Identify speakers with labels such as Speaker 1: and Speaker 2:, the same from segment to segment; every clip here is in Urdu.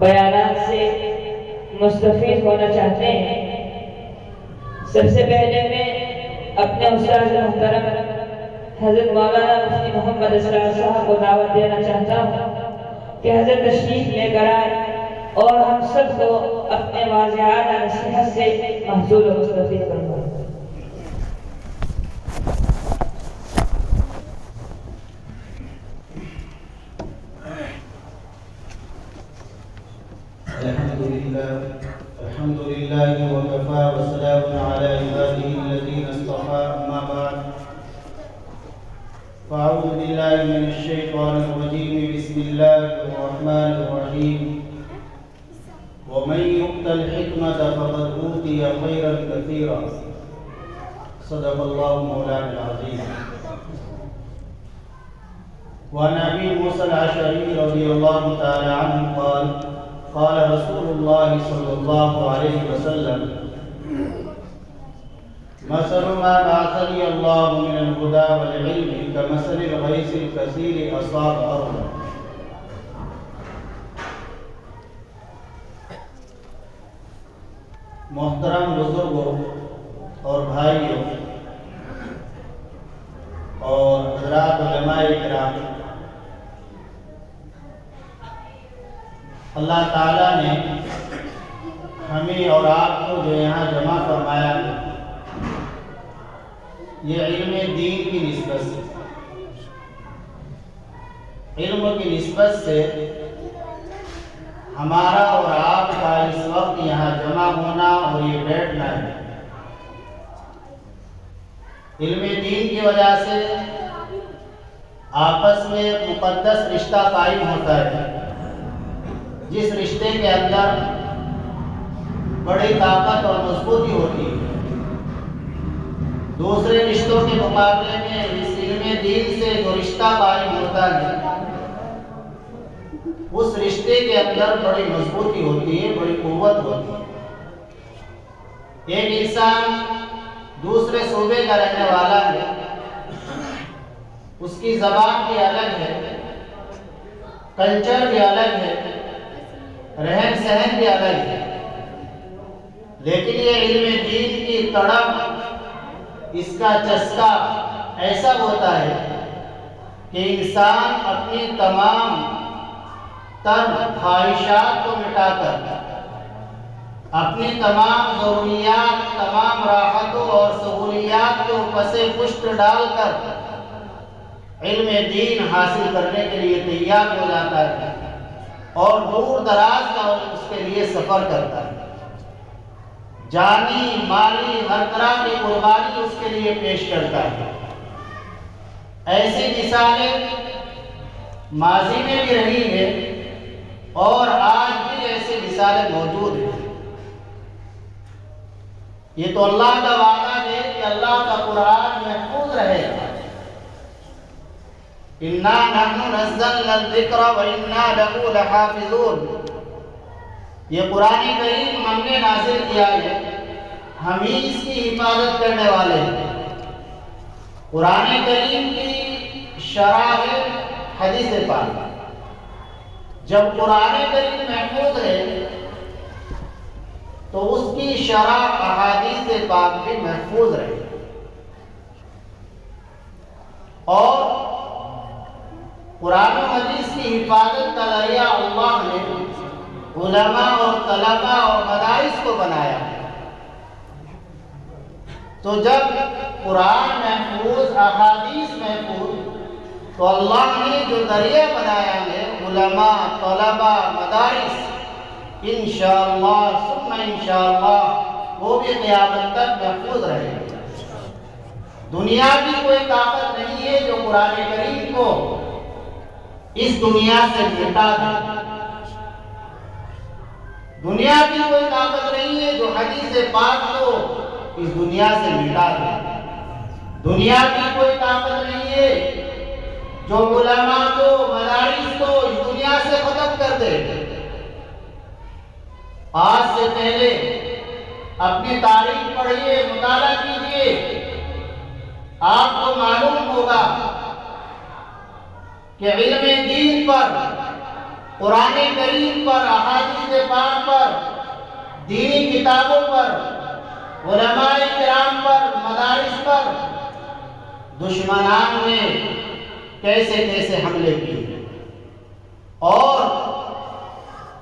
Speaker 1: بیانات سے مستفید ہونا چاہتے ہیں، سب سے پہلے میں اپنے استاد محترم حضرت مولانا مفتی محمد اسرار صاحب کو دعوت دینا چاہتا ہوں کہ حضرت تشریف لے کر آئے اور ہم سب کو اپنے واضحات نصیحت سے محصول و مستفید فرمائیں۔
Speaker 2: الحمد لله وكفى وسلام على عباده الذين اصطفى أما بعد فأعوذ بالله من الشيطان الرجيم بسم الله الرحمن الرحيم ومن يؤت الحكمة فقد أوتي خيرا كثيرا صدق الله مولانا العظيم۔ وعن أبي موسى الأشعري رضي الله تعالى عنه قال قال رسول الله صلى الله عليه وسلم مثل ما بعثني الله من الهدى والعلم كمثل الغيث الكثير أصاب أرضا۔ محترم بزرگوں اور بھائیوں اور حضرات علماء کرام، اللہ تعالیٰ نے ہمیں اور آپ کو جو یہاں جمع فرمایا ہے یہ علم دین کی نسبت سے، علم کی نسبت سے ہمارا اور آپ کا اس وقت یہاں جمع ہونا اور یہ بیٹھنا ہے۔ علم دین کی وجہ سے آپس میں ایک مقدس رشتہ قائم ہوتا ہے، جس رشتے کے اندر بڑی طاقت اور مضبوطی ہوتی ہے۔ دوسرے رشتوں کے مقابلے میں اس علم دین سے جو رشتہ قائم ہوتا ہے اس رشتے کے اندر بڑی مضبوطی ہوتی ہے، بڑی قوت ہوتی ہے۔ ایک انسان دوسرے صوبے کا رہنے والا ہے، اس کی زبان بھی الگ ہے، کلچر بھی الگ ہے، رہن سہن بھی الگ ہے، لیکن یہ علم دین کی تڑپ، اس کا چسکا ایسا ہوتا ہے کہ انسان اپنی تمام تر خواہشات کو مٹا کر، اپنی تمام ضروریات، تمام راحتوں اور سہولیات کو پس پشت ڈال کر علم دین حاصل کرنے کے لیے تیار ہو جاتا ہے اور دور دراز کا اس کے لیے سفر کرتا ہے، جانی مالی ہر طرح کی قربانی اس کے لیے پیش کرتا ہے۔ ایسی مثالیں ماضی میں بھی رہی ہیں اور آج بھی ایسی مثالیں موجود ہیں۔ یہ تو اللہ کا وعدہ ہے کہ اللہ کا قرآن محفوظ رہے گا۔ اِنَّا نَحْنُ نَزَّلْنَا الذِّكْرَ وَإِنَّا لَهُ لَحَافِظُونَ، یہ قرآن کریم ہم نے نازل کیا ہے، ہم ہی اس کی حفاظت کرنے والے ہیں۔ قرآن کریم کی شرح ہے حدیث پاک۔ جب قرآن کریم محفوظ ہے تو اس کی شرح احادیث پاک بھی محفوظ رہے، اور قرآن و حدیث کی حفاظت کا ذریعہ اللہ نے علماء اور طلباء اور مدارس کو بنایا ہے۔ تو جب قرآن محفوظ، احادیث محفوظ، تو اللہ نے جو ذریعہ بنایا ہے علماء، طلباء، مدارس، انشاءاللہ ثم انشاءاللہ وہ بھی قیامت تک محفوظ رہے گا۔ دنیا کی کوئی طاقت نہیں ہے جو قرآن کریم کو اس دنیا سے مٹا دے، دنیا کی کوئی طاقت نہیں ہے جو حدیث پاک کو اس دنیا سے مٹا دے، دنیا کی کوئی طاقت نہیں ہے جو علماء کو، مدارس کو اس دنیا سے ختم کر دے۔ آج سے پہلے اپنی تاریخ پڑھیے، مطالعہ کیجیے، آپ کو معلوم ہوگا کہ علم دین پر قرآن کریم پر، احادیث پاک پر، دینی کتابوں پر، علماء کرام پر، مدارس پر دشمنان نے کیسے کیسے حملے کیے، اور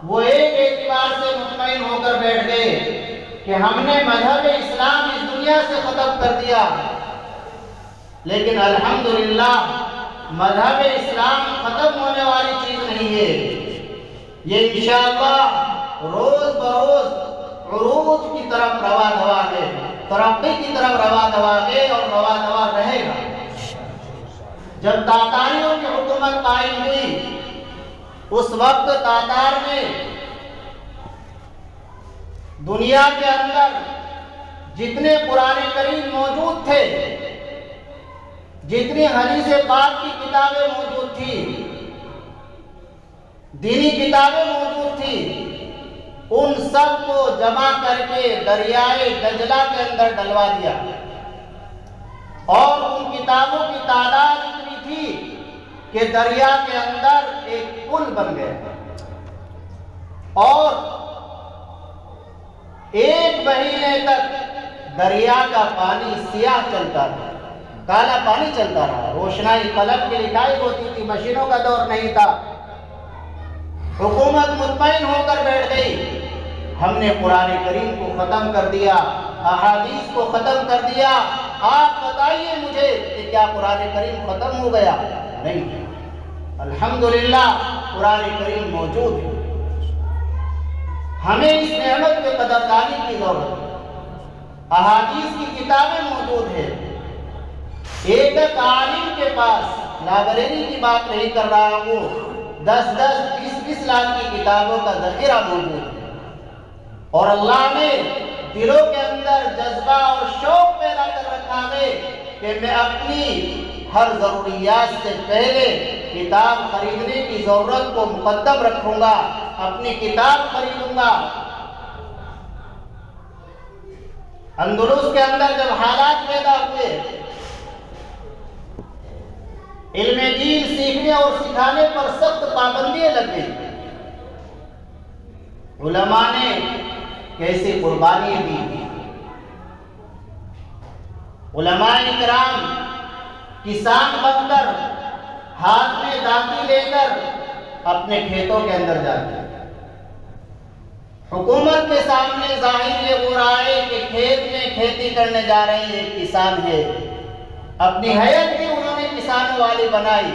Speaker 2: وہ ایک اعتبار سے مطمئن ہو کر بیٹھ گئے کہ ہم نے مذہب اسلام اس دنیا سے ختم کر دیا، لیکن الحمدللہ مذہب اسلام ختم ہونے والی چیز نہیں ہے، یہ انشاءاللہ روز بروز عروج کی طرف رواں دوا ہے، ترقی کی طرف رواں دوا ہے اور رواں دوا رہے گا۔ جب تاتاریوں کی حکومت قائم ہوئی، اس وقت تاتار نے دنیا کے اندر جتنے قرآن کریم موجود تھے، جتنی حدیث پاک کی کتابیں موجود تھی، دینی کتابیں موجود تھی، ان سب کو جمع کر کے دریائے دجلہ کے اندر ڈلوا دیا، اور ان کتابوں کی تعداد اتنی تھی کہ دریا کے اندر ایک پل بن گیا، اور ایک مہینے تک دریا کا پانی سیاہ چلتا رہا، کالا پانی چلتا رہا، روشنائی قلم کی لکھائی ہوتی تھی، مشینوں کا دور نہیں تھا۔ حکومت مطمئن ہو کر بیٹھ گئی، ہم نے قرآن کریم کو ختم کر دیا، احادیث کو ختم کر دیا، آپ بتائیے مجھے کہ کیا قرآن کریم ختم ہو گیا؟ نہیں، الحمدللہ قرآن کریم موجود ہے۔ ہمیں اس نعمت کے قدردانی کی ضرورت ہے۔ احادیث کی کتابیں موجود ہیں، ایک عالم کے پاس، لائبریری کی بات نہیں کر رہا ہوں، 10-10 20-20 لاکھ کی کتابوں کا ذخیرہ موجود ہے، اور اللہ نے دلوں کے اندر جذبہ اور شوق پیدا کر رکھا ہے کہ میں اپنی ہر ضروریات سے پہلے کتاب خریدنے کی ضرورت کو مقدم رکھوں گا، اپنی کتاب خریدوں گا۔ اندلس کے اندر جب حالات پیدا ہوئے، علم دین سیکھنے اور سکھانے پر سخت پابندیاں لگ گئی، علماء نے کیسی قربانیاں دی، علماء کرام کسان بن کر ہاتھ میں داتی لے کر اپنے کھیتوں کے اندر جاتے ہیں، حکومت کے سامنے ظاہر یہ ہو رہا ہے کہ کھیت میں کھیتی کرنے جا رہے ہیں، کسان ہے، اپنی حیت بھی انہوں نے کسانوں والی بنائی،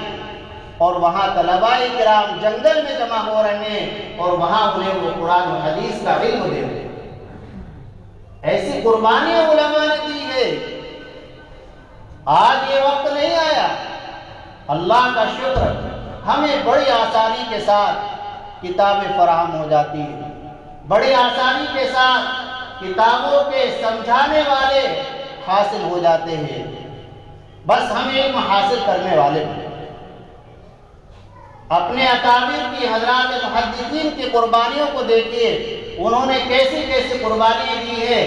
Speaker 2: اور وہاں طلباء کرام جنگل میں جمع ہو رہے ہیں، اور وہاں انہیں وہ قرآن و حدیث کا علم دے رہے ہیں۔ ایسی قربانیاں علماء نے دی ہے۔ آج یہ وقت نہیں آیا، اللہ کا شکر ہمیں بڑی آسانی کے ساتھ کتابیں فراہم ہو جاتی ہیں، بڑی آسانی کے ساتھ کتابوں کے سمجھانے والے حاصل ہو جاتے ہیں، بس ہم علم حاصل کرنے والے ہیں۔ اپنے اکابر کی حضرات محدثین کی قربانیوں کو دیکھیے، انہوں نے کیسی کیسی قربانیاں دی ہے۔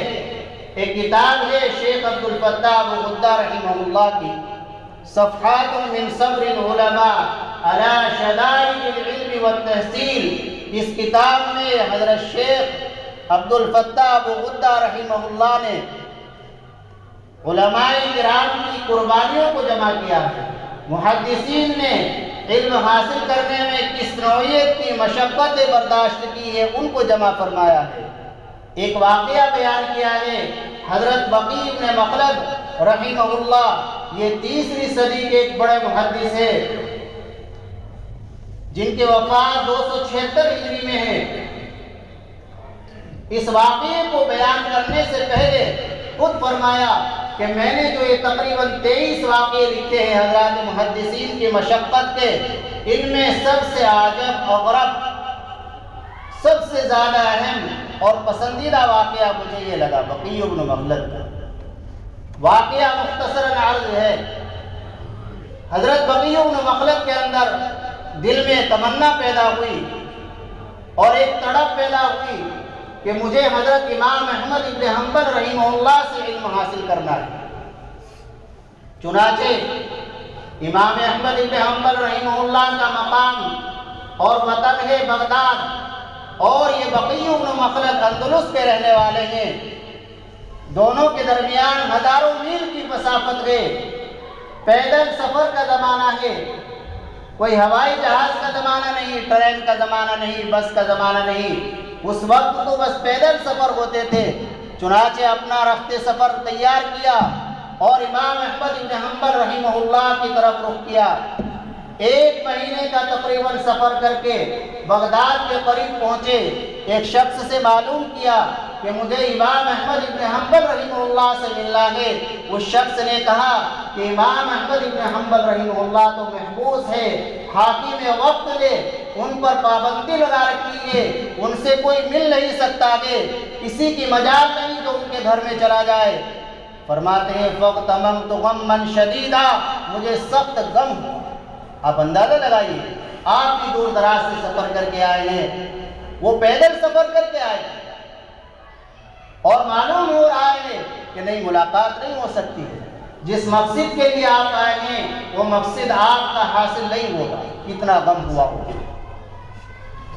Speaker 2: ایک کتاب ہے شیخ عبدالفتاح ابو غدہ رحمہ اللہ کی، صفحات من صبر العلماء علی شدائد العلم والتحصیل۔ اس کتاب میں حضرت شیخ عبدالفتاح ابو غدہ رحمہ اللہ نے علماء کرام کی قربانیوں کو جمع کیا ہے، محدثین نے علم حاصل کرنے میں کس نوعیت کی مشقت برداشت کی ہے ان کو جمع فرمایا ہے۔ ایک واقعہ بیان کیا ہے، حضرت بقی بن مخلد رحمہ اللہ، یہ 3 صدی کے ایک بڑے محدث ہے جن کی وفات 276 ہجری میں ہے۔ اس واقعے کو بیان کرنے سے پہلے خود فرمایا کہ میں نے جو یہ تقریباً 23 واقعے لکھے ہیں حضرات محدثین کی مشقت کے، ان میں سب سے عجب اغرب، سب سے زیادہ اہم اور پسندیدہ واقعہ مجھے یہ لگا بقی بن مخلد کا۔ واقعہ مختصراً عرض ہے، حضرت بقی بن مخلد کے اندر دل میں تمنا پیدا ہوئی اور ایک تڑپ پیدا ہوئی کہ مجھے حضرت امام احمد ابن حنبل رحمہ اللہ سے علم حاصل کرنا ہے۔ چنانچہ امام احمد ابن حنبل رحمہ اللہ کا مقام اور وطن ہے بغداد، اور یہ بقی بن مخلد اندلس کے رہنے والے ہیں۔ دونوں کے درمیان ہزاروں میل کی مسافت ہے، پیدل سفر کا زمانہ ہے، کوئی ہوائی جہاز کا زمانہ نہیں، ٹرین کا زمانہ نہیں، بس کا زمانہ نہیں۔ اس وقت تو بس پیدل سفر ہوتے تھے۔ چنانچہ اپنا رخت سفر تیار کیا اور امام احمد بن حنبل رحمہ اللہ کی طرف رخ کیا۔ 1 مہینے کا تقریباً سفر کر کے بغداد کے قریب پہنچے۔ ایک شخص سے معلوم کیا کہ مجھے امام احمد بن حنبل رحمہ اللہ سے ملنا ہے۔ اس شخص نے کہا کہ امام احمد بن حنبل رحمہ اللہ تو محبوس ہے، حاکم وقت نے ان پر پابندی لگا رکھی ہے، ان سے کوئی مل نہیں سکتا کہ کسی کی مجال نہیں تو ان کے گھر میں چلا جائے۔ فرماتے ہیں فَاغْتَمَمْتُ غَمًّا شَدِيدًا، مجھے سخت غم ہوا۔ آپ اندازہ لگائیے، آپ بھی دور دراز سے سفر کر کے آئے ہیں، وہ پیدل سفر کر کے آئے اور معلوم ہو رہا ہے کہ نہیں ملاقات نہیں ہو سکتی ہے۔ جس مقصد کے لیے آپ آئے ہیں وہ مقصد آپ کا حاصل نہیں ہوگا، کتنا غم ہوا ہوگا۔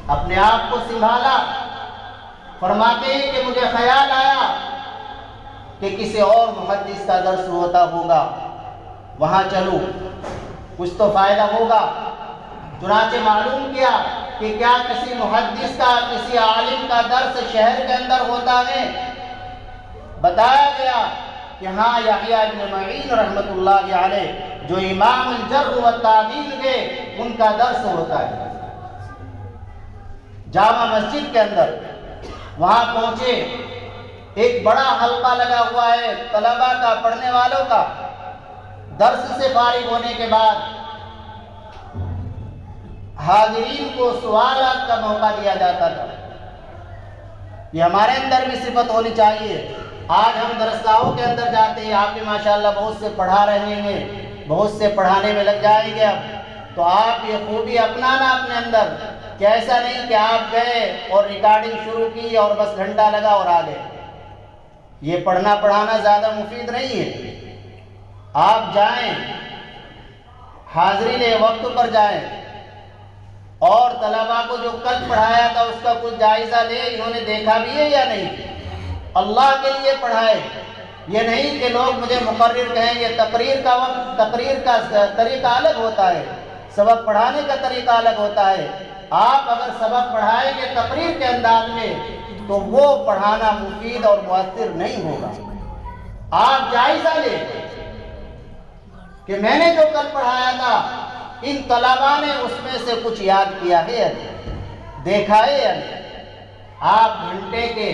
Speaker 2: اپنے آپ کو سنبھالا۔ فرماتے ہیں کہ مجھے خیال آیا کہ کسی اور محدث کا درس ہوتا ہوگا، وہاں چلوں، کچھ تو فائدہ ہوگا۔ چنانچہ معلوم کیا کہ کیا کسی محدث کا، کسی عالم کا درس شہر کے اندر ہوتا ہے۔ بتایا گیا کہ ہاں یحییٰ بن معین رحمۃ اللہ علیہ جو امام الجرح والتعدیل کے، ان کا درس ہوتا ہے جامع مسجد کے اندر۔ وہاں پہنچے، ایک بڑا حلقہ لگا ہوا ہے طلباء کا، پڑھنے والوں کا۔ درس سے فارغ ہونے کے بعد حاضرین کو سوالات کا موقع دیا جاتا تھا۔ یہ ہمارے اندر بھی صفت ہونی چاہیے۔ آج ہم درسگاہوں کے اندر جاتے ہیں، آپ بھی ماشاءاللہ بہت سے پڑھا رہے ہیں، بہت سے پڑھانے میں لگ جائیں گے اب، تو آپ یہ خوبی اپنانا اپنے اندر کہ ایسا نہیں کہ آپ گئے اور ریکارڈنگ شروع کی اور بس گھنٹہ لگا اور آ گئے۔ یہ پڑھنا پڑھانا زیادہ مفید نہیں ہے۔ آپ جائیں، حاضرین وقت پر جائیں، اور طلباء کو جو کل پڑھایا تھا اس کا کچھ جائزہ لے، انہوں نے دیکھا بھی ہے یا نہیں، اللہ کے لیے پڑھائے۔ یہ نہیں کہ لوگ مجھے مقرر کہیں، یہ تقریر کا وقت، تقریر کا طریقہ الگ ہوتا ہے، سبق پڑھانے کا طریقہ الگ ہوتا ہے۔ آپ اگر سبق پڑھائیں گے تقریر کے انداز میں تو وہ پڑھانا مفید اور مؤثر نہیں ہوگا۔ آپ جائزہ لیں کہ میں نے جو کل پڑھایا تھا ان طلباء نے اس میں سے کچھ یاد کیا ہے یا نہیں، دیکھا ہے یا نہیں۔ آپ گھنٹے کے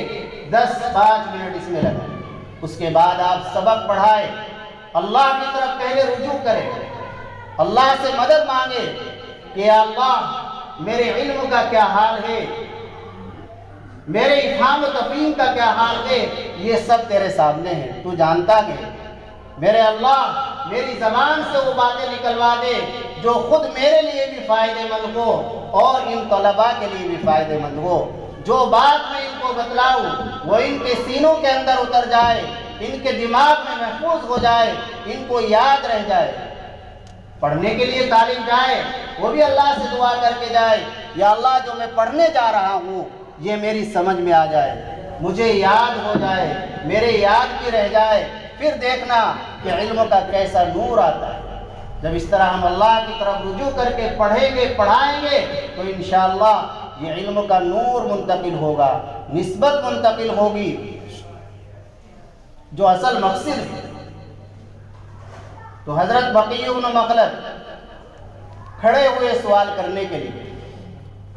Speaker 2: 10-5 منٹ اس میں لگائیں، اس کے بعد آپ سبق پڑھائیں، اللہ کی طرف پہلے رجوع کریں، اللہ سے مدد مانگے کہ اللہ میرے علم کا کیا حال ہے، میرے افہام و تفہیم کا کیا حال ہے، یہ سب تیرے سامنے ہے، تو جانتا ہے۔ میرے اللہ میری زبان سے وہ باتیں نکلوا دے جو خود میرے لیے بھی فائدہ مند ہو اور ان طلباء کے لیے بھی فائدہ مند ہو۔ جو بات میں ان کو بتلاؤں وہ ان کے سینوں کے اندر اتر جائے، ان کے دماغ میں محفوظ ہو جائے، ان کو یاد رہ جائے۔ پڑھنے کے لیے تعلیم جائے، وہ بھی اللہ سے دعا کر کے جائے، یا اللہ جو میں پڑھنے جا رہا ہوں یہ میری سمجھ میں آ جائے، مجھے یاد ہو جائے، میرے یاد بھی رہ جائے۔ پھر دیکھنا کہ علم کا کیسا نور آتا ہے۔ جب اس طرح ہم اللہ کی طرف رجوع کر کے پڑھیں گے، پڑھائیں گے تو انشاءاللہ یہ علم کا نور منتقل ہوگا، نسبت منتقل ہوگی، جو اصل مقصد ہے۔ تو حضرت بقی بن مخلد کھڑے ہوئے سوال کرنے کے لیے،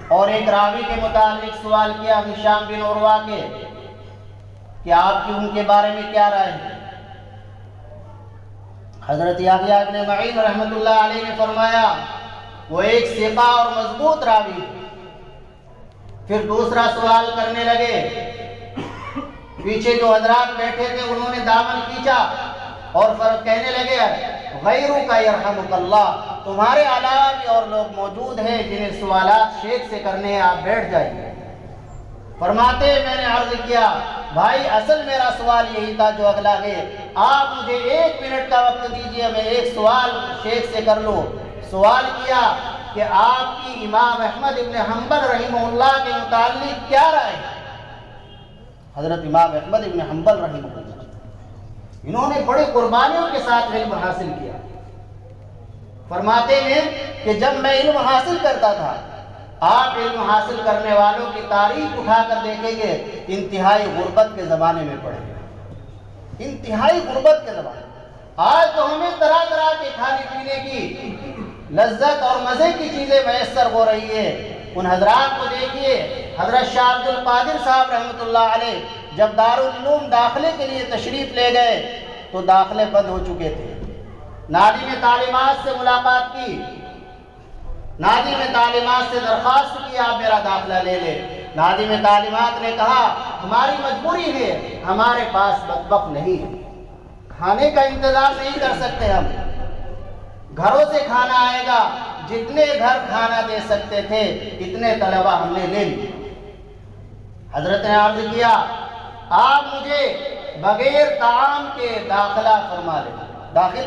Speaker 2: اور ایک راوی کے متعلق سوال کیا ہشام بن عروہ کے کہ آپ کی ان کے بارے میں کیا رائے ہے۔ حضرت یحییٰ بن معین رحمۃ اللہ علیہ نے فرمایا وہ ایک ثقہ اور مضبوط راوی۔ پھر دوسرا سوال کرنے لگے، پیچھے جو حضرات بیٹھے تھے انہوں نے دامن کھینچا اور کہنے لگے غیرک یرحمک اللہ، تمہارے علاوہ بھی اور لوگ موجود ہیں جنہیں سوالات شیخ سے کرنے ہیں، آپ بیٹھ جائیے۔ فرماتے میں نے عرض کیا بھائی اصل میرا سوال یہی تھا جو اگلا ہے، آپ مجھے 1 منٹ کا وقت دیجئے، میں ایک سوال شیخ سے کر لوں۔ سوال کیا کہ آپ کی امام احمد ابن حنبل رحمہ اللہ کے متعلق کیا رائے ہے؟ حضرت امام احمد ابن حنبل رحمہ اللہ انہوں نے بڑی قربانیوں کے ساتھ علم حاصل کیا. فرماتے ہیں کہ جب میں علم حاصل کرتا تھا، آپ علم حاصل کرنے والوں کی تاریخ اٹھا کر دیکھیں گے، انتہائی غربت کے زمانے میں پڑے گے، انتہائی غربت کے زمانے. آج تو ہمیں طرح طرح کے کھانے پینے کی لذت اور مزے کی چیزیں میسر ہو رہی ہے. ان حضرات کو دیکھیے، حضرت شاہ عبد القادر صاحب رحمۃ اللہ علیہ جب دارالعلوم داخلے کے لیے تشریف لے گئے تو داخلے بند ہو چکے تھے. ناظم تعلیمات سے ملاقات کی، ناظم تعلیمات سے درخواست کی آپ میرا داخلہ لے لیں. ناظم تعلیمات نے کہا ہماری مجبوری ہے، ہمارے پاس مطبخ نہیں ہے، کھانے کا انتظام نہیں کر سکتے، ہم گھروں سے کھانا آئے گا، جتنے گھر کھانا دے سکتے تھے اتنے طلبہ ہم نے لے لی. حضرت نے عرض کیا آپ مجھے بغیر طعام کے داخل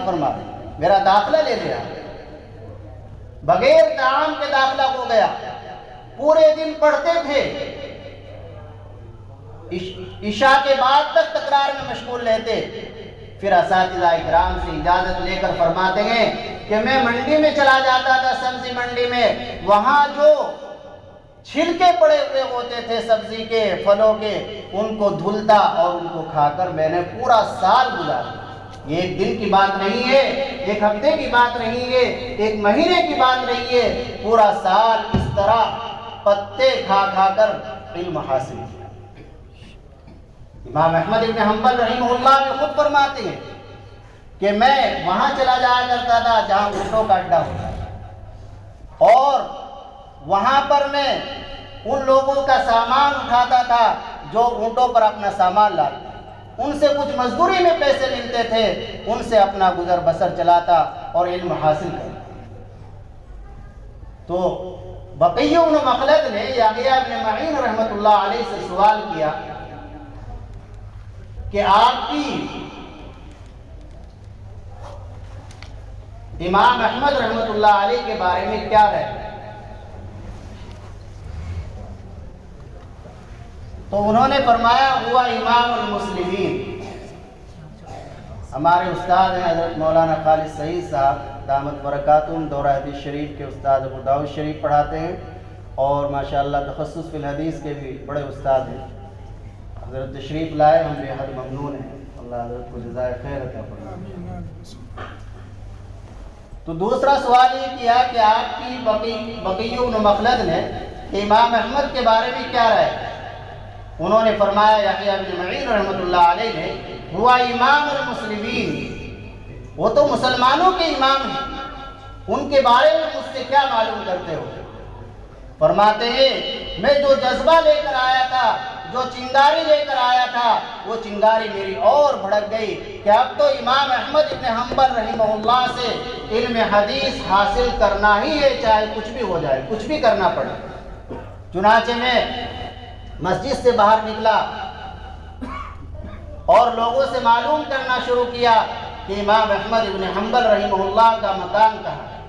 Speaker 2: فرما لیں، میرا داخلہ لے لیا. بغیر طعام کے داخلہ ہو گیا. پورے دن پڑھتے تھے، عشاء کے بعد تک تکرار میں مشغول رہتے. پھر اساتذہ اکرام سے اجازت لے کر فرماتے ہیں کہ میں منڈی میں چلا جاتا تھا، سبزی منڈی میں، وہاں جو چھلکے پڑے ہوئے ہوتے تھے سبزی کے، پھلوں کے، ان کو دھلتا اور ان کو کھا کر میں نے پورا سال گزارا. یہ ایک دن کی بات نہیں ہے، ایک ہفتے کی بات نہیں ہے، ایک مہینے کی بات نہیں ہے، پورا سال اس طرح پتے کھا کھا کر علم حاصل کیا. امام احمد ابن حنبل رحمہ اللہ بھی خود فرماتے ہیں کہ میں وہاں چلا جایا کرتا تھا جہاں اونٹوں کا اڈا ہوتا ہے، اور وہاں پر میں ان لوگوں کا سامان اٹھاتا تھا جو اونٹوں پر اپنا سامان لاتے. ان سے کچھ مزدوری میں پیسے ملتے تھے، ان سے اپنا گزر بسر چلاتا اور علم حاصل کرتا. تو بقی بن مخلد نے یحییٰ بن معین رحمۃ اللہ علیہ سے سوال کیا کہ آپ کی امام احمد رحمۃ اللہ علیہ کے بارے میں کیا رائے ہے؟ تو انہوں نے فرمایا ہوا امام المسلمین. ہمارے استاد ہیں حضرت مولانا خالد سعید صاحب دامت برکاتہم، دورہ حدیث شریف کے استاد ابو داؤد شریف پڑھاتے ہیں، اور ماشاءاللہ تخصص فی الحدیث کے بھی بڑے استاد ہیں. حضرت تشریف لائے، ہم بے حد ممنون ہیں، اللہ حضرت کو جزائے خیر عطا فرمائے. تو دوسرا سوال یہ کیا کہ آپ کی بقی بن مخلد نے امام احمد کے بارے میں کیا رائے ہے؟ انہوں نے فرمایا یحییٰ بن معین رحمۃ اللہ علیہ نے ہوا امام المسلمین، وہ تو مسلمانوں کے امام ہیں، ان کے بارے میں مجھ سے کیا معلوم کرتے ہو؟ فرماتے ہیں میں جو جذبہ لے کر آیا تھا، جو چنگاری لے کر آیا تھا، وہ چنگاری میری اور بھڑک گئی کہ اب تو امام احمد ابن حنبل رحمہ اللہ سے علم حدیث حاصل کرنا ہی ہے، چاہے کچھ بھی ہو جائے، کچھ بھی کرنا پڑے. چنانچہ میں مسجد سے باہر نکلا اور لوگوں سے معلوم کرنا شروع کیا کہ امام احمد ابن حنبل رحمہ اللہ کا مکان کہاں ہے.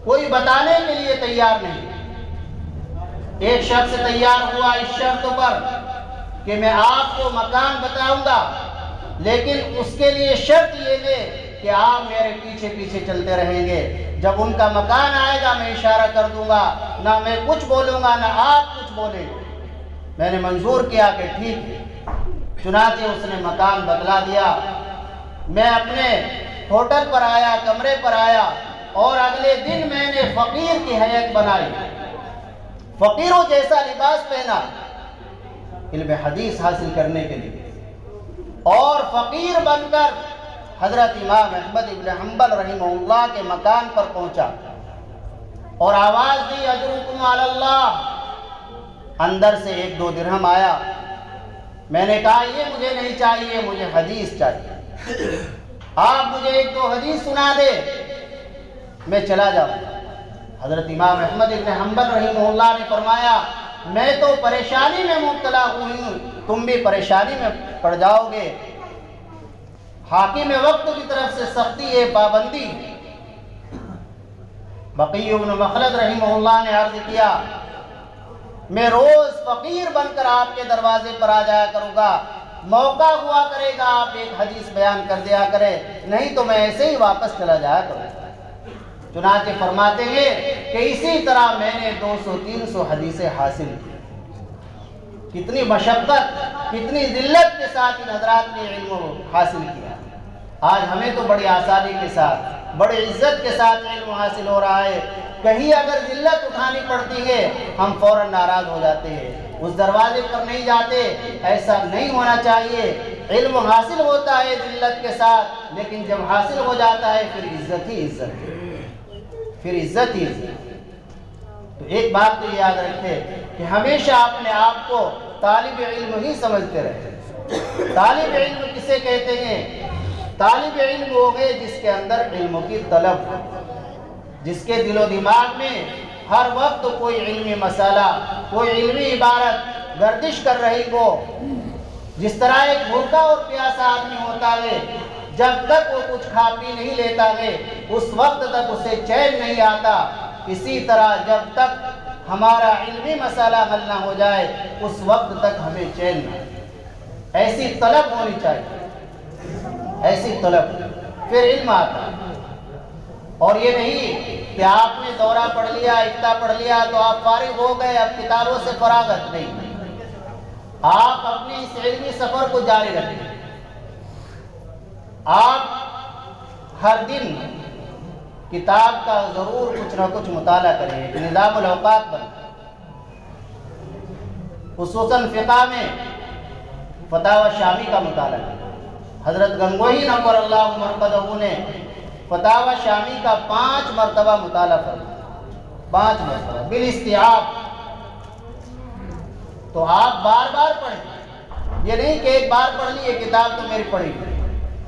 Speaker 2: کوئی بتانے کے لیے تیار نہیں. ایک شخص تیار ہوا اس شرط پر کہ میں آپ کو مکان بتاؤں گا، لیکن اس کے لیے شرط یہ ہے کہ آپ میرے پیچھے پیچھے چلتے رہیں گے. جب ان کا مکان آئے گا میں اشارہ کر دوں گا، نہ میں کچھ بولوں گا نہ آپ کچھ بولیں گے. میں نے منظور کیا کہ ٹھیک ہے. چنانچہ اس نے مکان بتلا دیا. میں اپنے ہوٹل پر آیا، کمرے پر آیا، اور اگلے دن میں نے فقیر کی حیت بنائی، فقیروں جیسا لباس پہنا علم حدیث حاصل کرنے کے لیے، اور فقیر بن کر حضرت امام احمد ابن حنبل رحمہ اللہ کے مکان پر پہنچا اور آواز دی اجرکم علی اللہ. اندر سے 1-2 درہم آیا. میں نے کہا یہ مجھے نہیں چاہیے، مجھے حدیث چاہیے، آپ مجھے 1-2 حدیث سنا دے، میں چلا جاؤں. حضرت امام احمد ابن حنبل رحمہ اللہ نے فرمایا میں تو پریشانی میں مبتلا ہوئی ہوں، تم بھی پریشانی میں پڑ جاؤ گے. حاکم وقت کی طرف سے سختی ہے، پابندی. بقی بن مخلد رحمہ اللہ نے عرض کیا میں روز فقیر بن کر آپ کے دروازے پر آ جایا کروں گا، موقع ہوا کرے گا آپ ایک حدیث بیان کر دیا کرے، نہیں تو میں ایسے ہی واپس چلا جایا کروں۔ چنانچہ فرماتے ہیں کہ اسی طرح میں نے 200-300 حدیثیں حاصل کی۔ کتنی مشقت، کتنی ذلت کے ساتھ ان حضرات نے علم حاصل کیا۔ آج ہمیں تو بڑی آسانی کے ساتھ، بڑی عزت کے ساتھ علم حاصل ہو رہا ہے، کہیں اگر ذلت اٹھانی پڑتی ہے ہم فوراً ناراض ہو جاتے ہیں، اس دروازے پر نہیں جاتے۔ ایسا نہیں ہونا چاہیے۔ علم حاصل ہوتا ہے ذلت کے ساتھ، لیکن جب حاصل ہو جاتا ہے پھر عزت ہی عزت ہے، پھر عزت ہی عزت۔ تو ایک بات تو یاد رکھے کہ ہمیشہ اپنے آپ کو طالب علم ہی سمجھتے رہے۔ طالب علم کسے کہتے ہیں؟ طالب علم وہ ہے جس کے اندر علم کی طلب، جس کے دل و دماغ میں ہر وقت کوئی علمی مسئلہ، کوئی علمی عبارت گردش کر رہی ہو۔ جس طرح ایک بھوکا اور پیاسا آدمی ہوتا ہے، جب تک وہ کچھ کھا پی نہیں لیتا ہے اس وقت تک اسے چین نہیں آتا، اسی طرح جب تک ہمارا علمی مسئلہ حل نہ ہو جائے اس وقت تک ہمیں چین نہ آئے۔ ایسی طلب ہونی چاہیے، ایسی طلب، پھر علم آتا ہے۔ اور یہ نہیں کہ آپ نے دورہ پڑھ لیا، افتاء پڑھ لیا تو آپ فارغ ہو گئے، اب کتابوں سے فراغت نہیں۔ آپ اپنے اس علمی سفر کو جاری رکھیں۔ آپ ہر دن کتاب کا ضرور کچھ نہ کچھ مطالعہ کریں، ایک نظام الاوقات بن، خصوصاً فقہ میں فتاوی شامی کا مطالعہ کریں۔ حضرت گنگوہی نور اللہ مرقدہ نے فتاوی شامی کا 5 مرتبہ مطالعہ فرمایا، 5 مرتبہ بالاستیعاب۔ تو آپ بار بار پڑھیں، یہ نہیں کہ ایک بار پڑھ لی یہ کتاب تو میری پڑھی گئی۔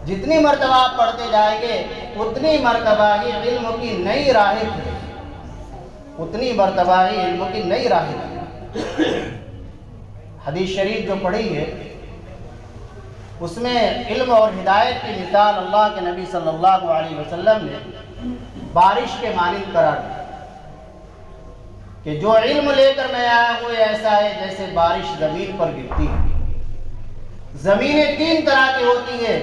Speaker 2: جتنی مرتبہ آپ پڑھتے جائیں گے اتنی مرتبہ ہی علم کی نئی راہیں کھلیں، اتنی مرتبہ ہی علم کی نئی راہیں کھلیں۔ حدیث شریف جو پڑھی ہے اس میں علم اور ہدایت کی مثال اللہ کے نبی صلی اللہ علیہ وسلم نے بارش کے مانند قرار دی کہ جو علم لے کر میں آیا ہوں ایسا ہے جیسے بارش زمین پر گرتی ہے۔ زمینیں 3 طرح کی ہوتی ہے،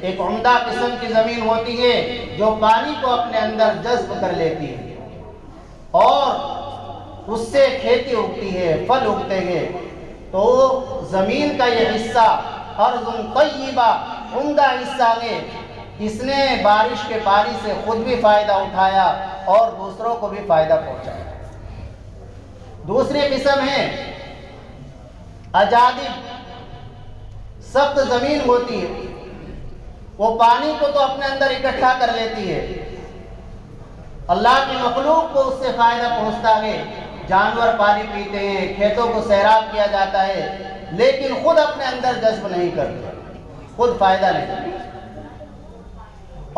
Speaker 2: ایک عمدہ قسم کی زمین ہوتی ہے جو پانی کو اپنے اندر جذب کر لیتی ہے اور اس سے کھیتی اگتی ہے، پھل اگتے ہیں۔ تو زمین کا یہ حصہ ارض طیبہ، عمدہ حصہ ہے، اس نے بارش کے پانی سے خود بھی فائدہ اٹھایا اور دوسروں کو بھی فائدہ پہنچایا۔ دوسری قسم ہے اجادب، سخت زمین ہوتی ہے، وہ پانی کو تو اپنے اندر اکٹھا کر لیتی ہے، اللہ کی مخلوق کو اس سے فائدہ پہنچتا ہے، جانور پانی پیتے ہیں، کھیتوں کو سیراب کیا جاتا ہے، لیکن خود اپنے اندر جذب نہیں کرتے، خود فائدہ نہیں کرتے۔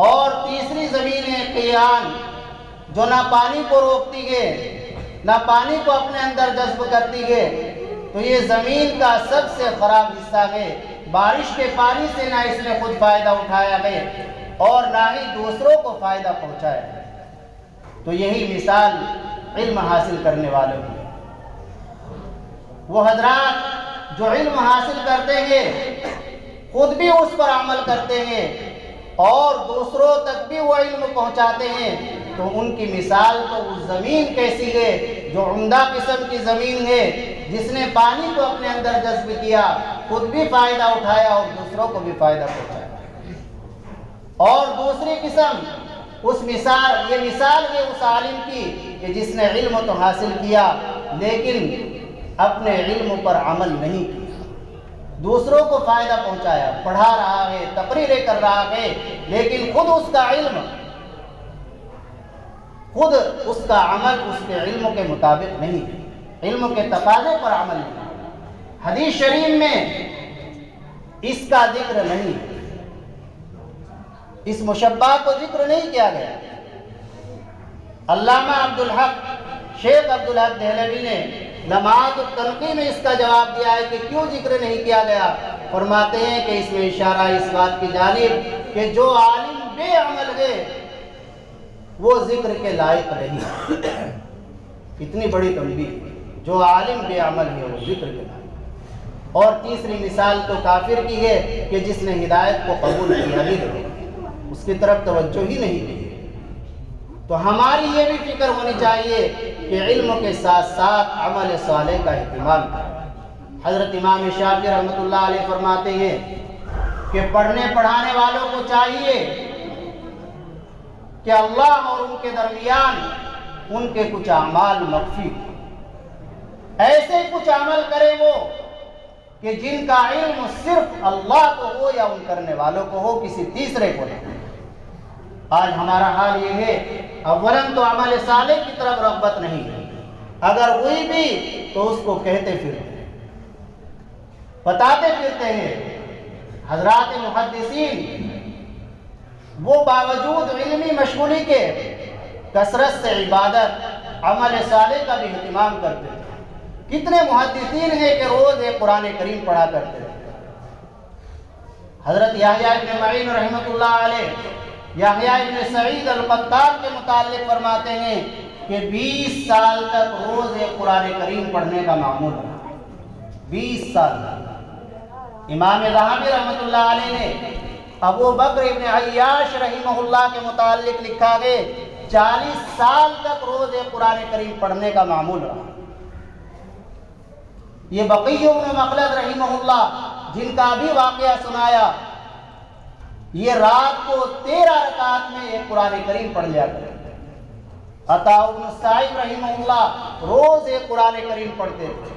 Speaker 2: اور تیسری زمین ہے قیان، جو نہ پانی کو روکتی ہے نہ پانی کو اپنے اندر جذب کرتی ہے۔ تو یہ زمین کا سب سے خراب حصہ ہے، بارش کے پانی سے نہ اس نے خود فائدہ اٹھایا ہے اور نہ ہی دوسروں کو فائدہ پہنچایا ہے۔ تو یہی مثال علم حاصل کرنے والوں کی۔ وہ حضرات جو علم حاصل کرتے ہیں خود بھی اس پر عمل کرتے ہیں اور دوسروں تک بھی وہ علم پہنچاتے ہیں، تو ان کی مثال تو اس زمین کیسی ہے جو عمدہ قسم کی زمین ہے، جس نے پانی کو اپنے اندر جذب کیا، خود بھی فائدہ اٹھایا اور دوسروں کو بھی فائدہ پہنچایا۔ اور دوسری قسم یہ مثال ہے اس عالم کی کہ جس نے علم تو حاصل کیا لیکن اپنے علم پر عمل نہیں کیا، دوسروں کو فائدہ پہنچایا، پڑھا رہا ہے، تقریریں کر رہا ہے، لیکن خود اس کا علم، خود اس کا عمل اس کے علم کے مطابق نہیں ہے، علم کے تقاضے پر عمل نہیں۔ حدیث شریف میں اس کا ذکر نہیں، اس مشبہ کو ذکر نہیں کیا گیا۔ علامہ شیخ عبدالحق دہلوی نے لمعات التنقی میں اس کا جواب دیا ہے کہ کیوں ذکر نہیں کیا گیا۔ فرماتے ہیں کہ اس میں اشارہ اس بات کی جانب کہ جو عالم بے عمل ہے وہ ذکر کے لائق نہیں۔ اتنی بڑی تنبیہ، جو عالم بے عمل ہے وہ ذکر کے لائق۔ اور تیسری مثال تو کافر کی ہے کہ جس نے ہدایت کو قبول کیا ہی نہیں، اس کی طرف توجہ ہی نہیں کی۔ تو ہماری یہ بھی فکر ہونی چاہیے کہ علم کے ساتھ ساتھ عمل صالح کا اہتمام کریں۔ حضرت امام شافعی رحمۃ اللہ علیہ فرماتے ہیں کہ پڑھنے پڑھانے والوں کو چاہیے کہ اللہ اور ان کے درمیان ان کے کچھ اعمال مخفی ہوں، ایسے کچھ عمل کرے وہ کہ جن کا علم صرف اللہ کو ہو یا ان کرنے والوں کو ہو، کسی تیسرے کو نہیں۔ آج ہمارا حال یہ ہے، اولاً تو عمل صالح کی طرف رغبت نہیں ہے، اگر ہوئی بھی تو اس کو کہتے پھرتے ہیں، بتاتے پھرتے ہیں۔ حضرات محدثین وہ باوجود علمی مشغولی کے کثرت سے عبادت عمل صالح کا بھی اہتمام کرتے تھے۔ کتنے محدثین ہیں کہ روز ایک قرآن کریم پڑھا کرتے تھے۔ حضرت یحییٰ ابن معین رحمۃ اللہ علیہ یحییٰ ابن سعید القطان کے متعلق فرماتے ہیں کہ 20 سال تک روز ایک قرآن کریم پڑھنے کا معمول رہا، 20 سال تک۔ امام ذہبی رحمۃ اللہ علیہ نے ابو بکر ابن عیاش رحمہ اللہ کے متعلق لکھا کہ 40 سال تک روز ایک قرآن کریم پڑھنے کا معمول رہا۔ یہ بقی بن مخلد رحمہ اللہ جن کا بھی واقعہ سنایا، یہ رات کو 13 رکعت میں ایک قرآن کریم پڑھ لیا کرتے۔ عطاء بن السائب رحمہ اللہ روز ایک قرآن کریم پڑھتے تھے۔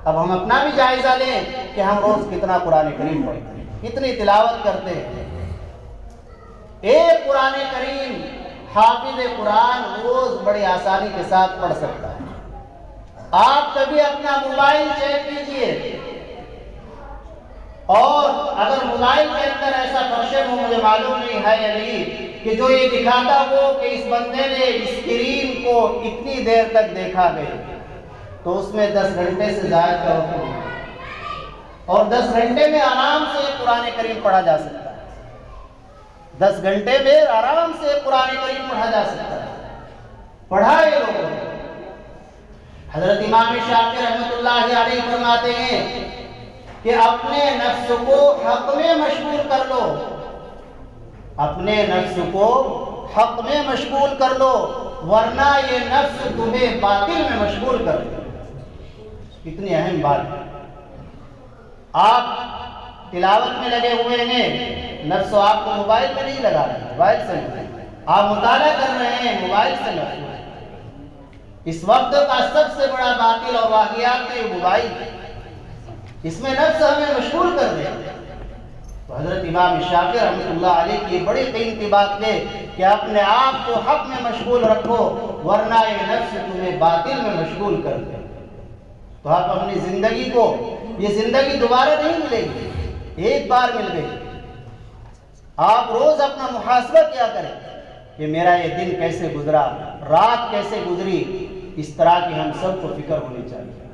Speaker 2: اب ہم اپنا بھی جائزہ لیں کہ ہم روز کتنا قرآن کریم پڑھتے ہیں، کتنی تلاوت کرتے ہیں۔ ایک قرآن کریم حافظ قرآن روز بڑی آسانی کے ساتھ پڑھ سکتا ہے۔ آپ کبھی اپنا موبائل چیک کیجئے، اور اگر موبائل کے اندر ایسا فنکشن ہو، مجھے معلوم نہیں ہے یا نہیں، کہ جو یہ دکھاتا ہو کہ اس بندے نے اسکرین کو اتنی دیر تک دیکھا گیا، تو اس میں 10 گھنٹے سے زائد کا وقت ہے، اور 10 گھنٹے میں آرام سے قرآن کریم پڑھا جا سکتا ہے۔ 10 گھنٹے میں آرام سے قرآن کریم پڑھا جا سکتا ہے، پڑھا یہ لوگوں نے۔ حضرت امام شافعی رحمۃ اللہ علیہ فرماتے ہیں کہ اپنے نفس کو حق میں مشغول کر لو، اپنے نفس کو حق میں مشغول کر لو، ورنہ یہ نفس تمہیں باطل میں مشغول کر دے۔ کتنی اہم بات ہے۔ آپ تلاوت میں لگے ہوئے ہیں، نفس آپ کو موبائل پہ نہیں لگا رہے، موبائل سے نہیں، آپ مطالعہ کر رہے ہیں، موبائل سے نہیں۔ اس وقت کا سب سے بڑا باطل اور واقعات میں یہ موبائل ہے، اس میں نفس ہمیں مشغول کر دے۔ تو حضرت امام شافعی رحمۃ اللہ علیہ کی بڑی قیمتی بات ہے کہ اپنے آپ کو حق میں مشغول رکھو، ورنہ یہ نفس تمہیں باطل میں مشغول کر دے۔ تو آپ اپنی زندگی کو، یہ زندگی دوبارہ نہیں ملے گی، ایک بار مل گئی۔ آپ روز اپنا محاسبہ کیا کریں کہ میرا یہ دن کیسے گزرا، رات کیسے گزری۔ اس طرح کی ہم سب کو فکر ہونی چاہیے،